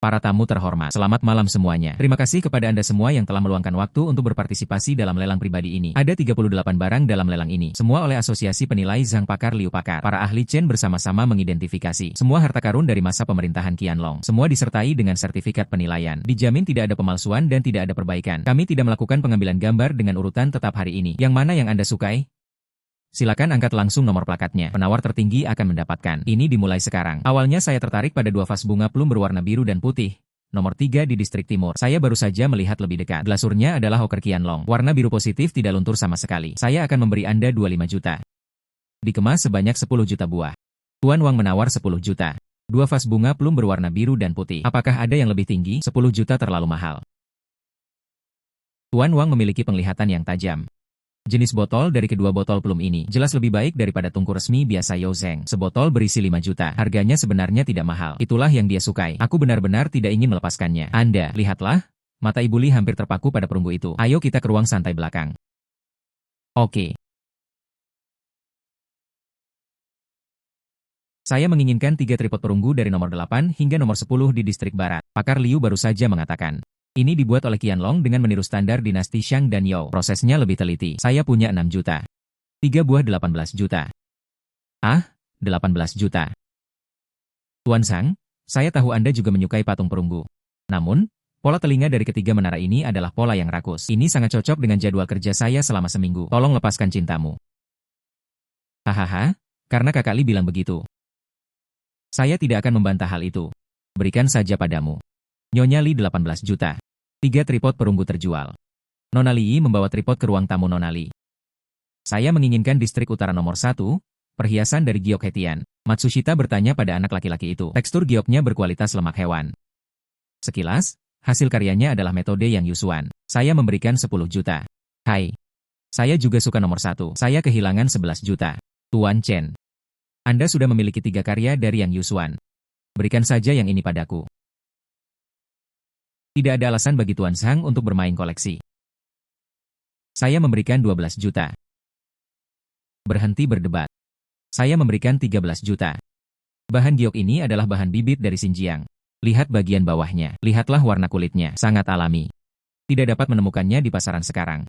Para tamu terhormat, selamat malam semuanya. Terima kasih kepada Anda semua yang telah meluangkan waktu untuk berpartisipasi dalam lelang pribadi ini. Ada 38 barang dalam lelang ini, semua oleh Asosiasi Penilai Zhang Pakar Liu Pakar. Para ahli Chen bersama-sama mengidentifikasi semua harta karun dari masa pemerintahan Qianlong. Semua disertai dengan sertifikat penilaian. Dijamin tidak ada pemalsuan dan tidak ada perbaikan. Kami tidak melakukan pengambilan gambar dengan urutan tetap hari ini. Yang mana yang Anda sukai? Silakan angkat langsung nomor plakatnya. Penawar tertinggi akan mendapatkan. Ini dimulai sekarang. Awalnya saya tertarik pada 2 vas bunga plum berwarna biru dan putih. Nomor 3 di distrik timur. Saya baru saja melihat lebih dekat. Glasurnya adalah Oker Qianlong. Warna biru positif tidak luntur sama sekali. Saya akan memberi Anda 25 juta. Dikemas sebanyak 10 juta buah. Tuan Wang menawar 10 juta. 2 vas bunga plum berwarna biru dan putih. Apakah ada yang lebih tinggi? 10 juta terlalu mahal. Tuan Wang memiliki penglihatan yang tajam. Jenis botol dari kedua botol plum ini jelas lebih baik daripada tungku resmi biasa Yongzheng. Sebotol berisi 5 juta. Harganya sebenarnya tidak mahal. Itulah yang dia sukai. Aku benar-benar tidak ingin melepaskannya. Anda, lihatlah. Mata Ibu Li hampir terpaku pada perunggu itu. Ayo kita ke ruang santai belakang. Oke. Saya menginginkan 3 tripod perunggu dari nomor 8 hingga nomor 10 di distrik barat. Pakar Liu baru saja mengatakan. Ini dibuat oleh Qianlong dengan meniru standar dinasti Shang dan Youo. Prosesnya lebih teliti. Saya punya 6 juta. 3 buah 18 juta. Ah, 18 juta. Tuan Sang, saya tahu Anda juga menyukai patung perunggu. Namun, pola telinga dari ketiga menara ini adalah pola yang rakus. Ini sangat cocok dengan jadwal kerja saya selama seminggu. Tolong lepaskan cintamu. Hahaha, karena Kakak Li bilang begitu. Saya tidak akan membantah hal itu. Berikan saja padamu. Nyonya Li 18 juta. 3 tripod perunggu terjual. Nona Li membawa tripod ke ruang tamu Nona Li. Saya menginginkan distrik utara nomor 1, perhiasan dari giok Hetian. Matsushita bertanya pada anak laki-laki itu. Tekstur gioknya berkualitas lemak hewan. Sekilas, hasil karyanya adalah metode yang Yusuan. Saya memberikan 10 juta. Hai. Saya juga suka nomor 1. Saya kehilangan 11 juta. Tuan Chen. Anda sudah memiliki 3 karya dari yang Yusuan. Berikan saja yang ini padaku. Tidak ada alasan bagi Tuan Sang untuk bermain koleksi. Saya memberikan 12 juta. Berhenti berdebat. Saya memberikan 13 juta. Bahan giok ini adalah bahan bibit dari Xinjiang. Lihat bagian bawahnya. Lihatlah warna kulitnya. Sangat alami. Tidak dapat menemukannya di pasaran sekarang.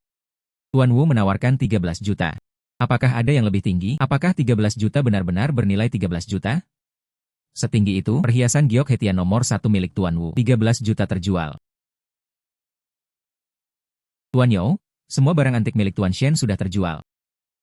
Tuan Wu menawarkan 13 juta. Apakah ada yang lebih tinggi? Apakah 13 juta benar-benar bernilai 13 juta? Setinggi itu, perhiasan giok Hetian nomor 1 milik Tuan Wu. 13 juta terjual. Tuan Youo, semua barang antik milik Tuan Shen sudah terjual.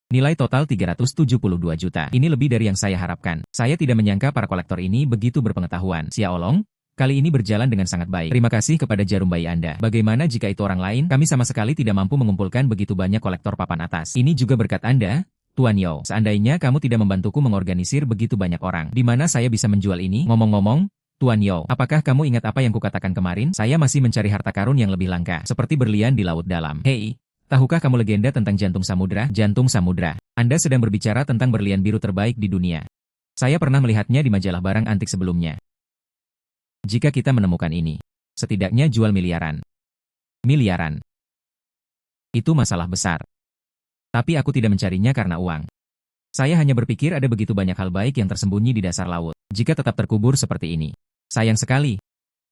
Nilai total 372 juta. Ini lebih dari yang saya harapkan. Saya tidak menyangka para kolektor ini begitu berpengetahuan. Xiaolong, kali ini berjalan dengan sangat baik. Terima kasih kepada jarum bayi Anda. Bagaimana jika itu orang lain? Kami sama sekali tidak mampu mengumpulkan begitu banyak kolektor papan atas. Ini juga berkat Anda, Tuan Youo. Seandainya kamu tidak membantuku mengorganisir begitu banyak orang, di mana saya bisa menjual ini? Ngomong-ngomong, Tuan Youo, apakah kamu ingat apa yang kukatakan kemarin? Saya masih mencari harta karun yang lebih langka, seperti berlian di laut dalam. Hei, tahukah kamu legenda tentang jantung samudra? Jantung samudra. Anda sedang berbicara tentang berlian biru terbaik di dunia. Saya pernah melihatnya di majalah barang antik sebelumnya. Jika kita menemukan ini, setidaknya jual miliaran. Miliaran. Itu masalah besar. Tapi aku tidak mencarinya karena uang. Saya hanya berpikir ada begitu banyak hal baik yang tersembunyi di dasar laut. Jika tetap terkubur seperti ini. Sayang sekali.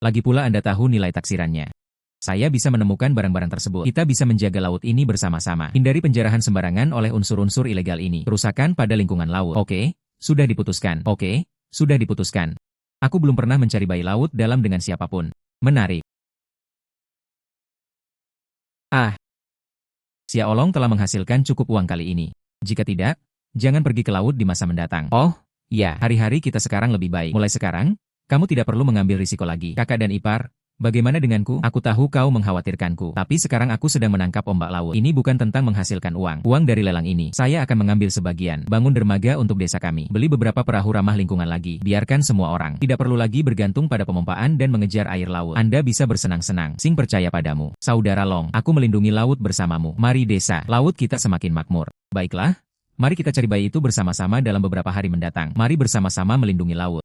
Lagi pula Anda tahu nilai taksirannya. Saya bisa menemukan barang-barang tersebut. Kita bisa menjaga laut ini bersama-sama. Hindari penjarahan sembarangan oleh unsur-unsur ilegal ini. Kerusakan pada lingkungan laut. Oke, sudah diputuskan. Oke, sudah diputuskan. Aku belum pernah mencari bayi laut dalam dengan siapapun. Menarik. Ah. Xiaolong telah menghasilkan cukup uang kali ini. Jika tidak, jangan pergi ke laut di masa mendatang. Oh, ya, hari-hari kita sekarang lebih baik. Mulai sekarang, kamu tidak perlu mengambil risiko lagi. Kakak dan ipar, bagaimana denganku? Aku tahu kau mengkhawatirkanku. Tapi sekarang aku sedang menangkap ombak laut. Ini bukan tentang menghasilkan uang. Uang dari lelang ini, saya akan mengambil sebagian. Bangun dermaga untuk desa kami. Beli beberapa perahu ramah lingkungan lagi. Biarkan semua orang. Tidak perlu lagi bergantung pada pemompaan dan mengejar air laut. Anda bisa bersenang-senang. Sing percaya padamu. Saudara Long, aku melindungi laut bersamamu. Mari desa, laut kita semakin makmur. Baiklah, mari kita cari bayi itu bersama-sama dalam beberapa hari mendatang. Mari bersama-sama melindungi laut.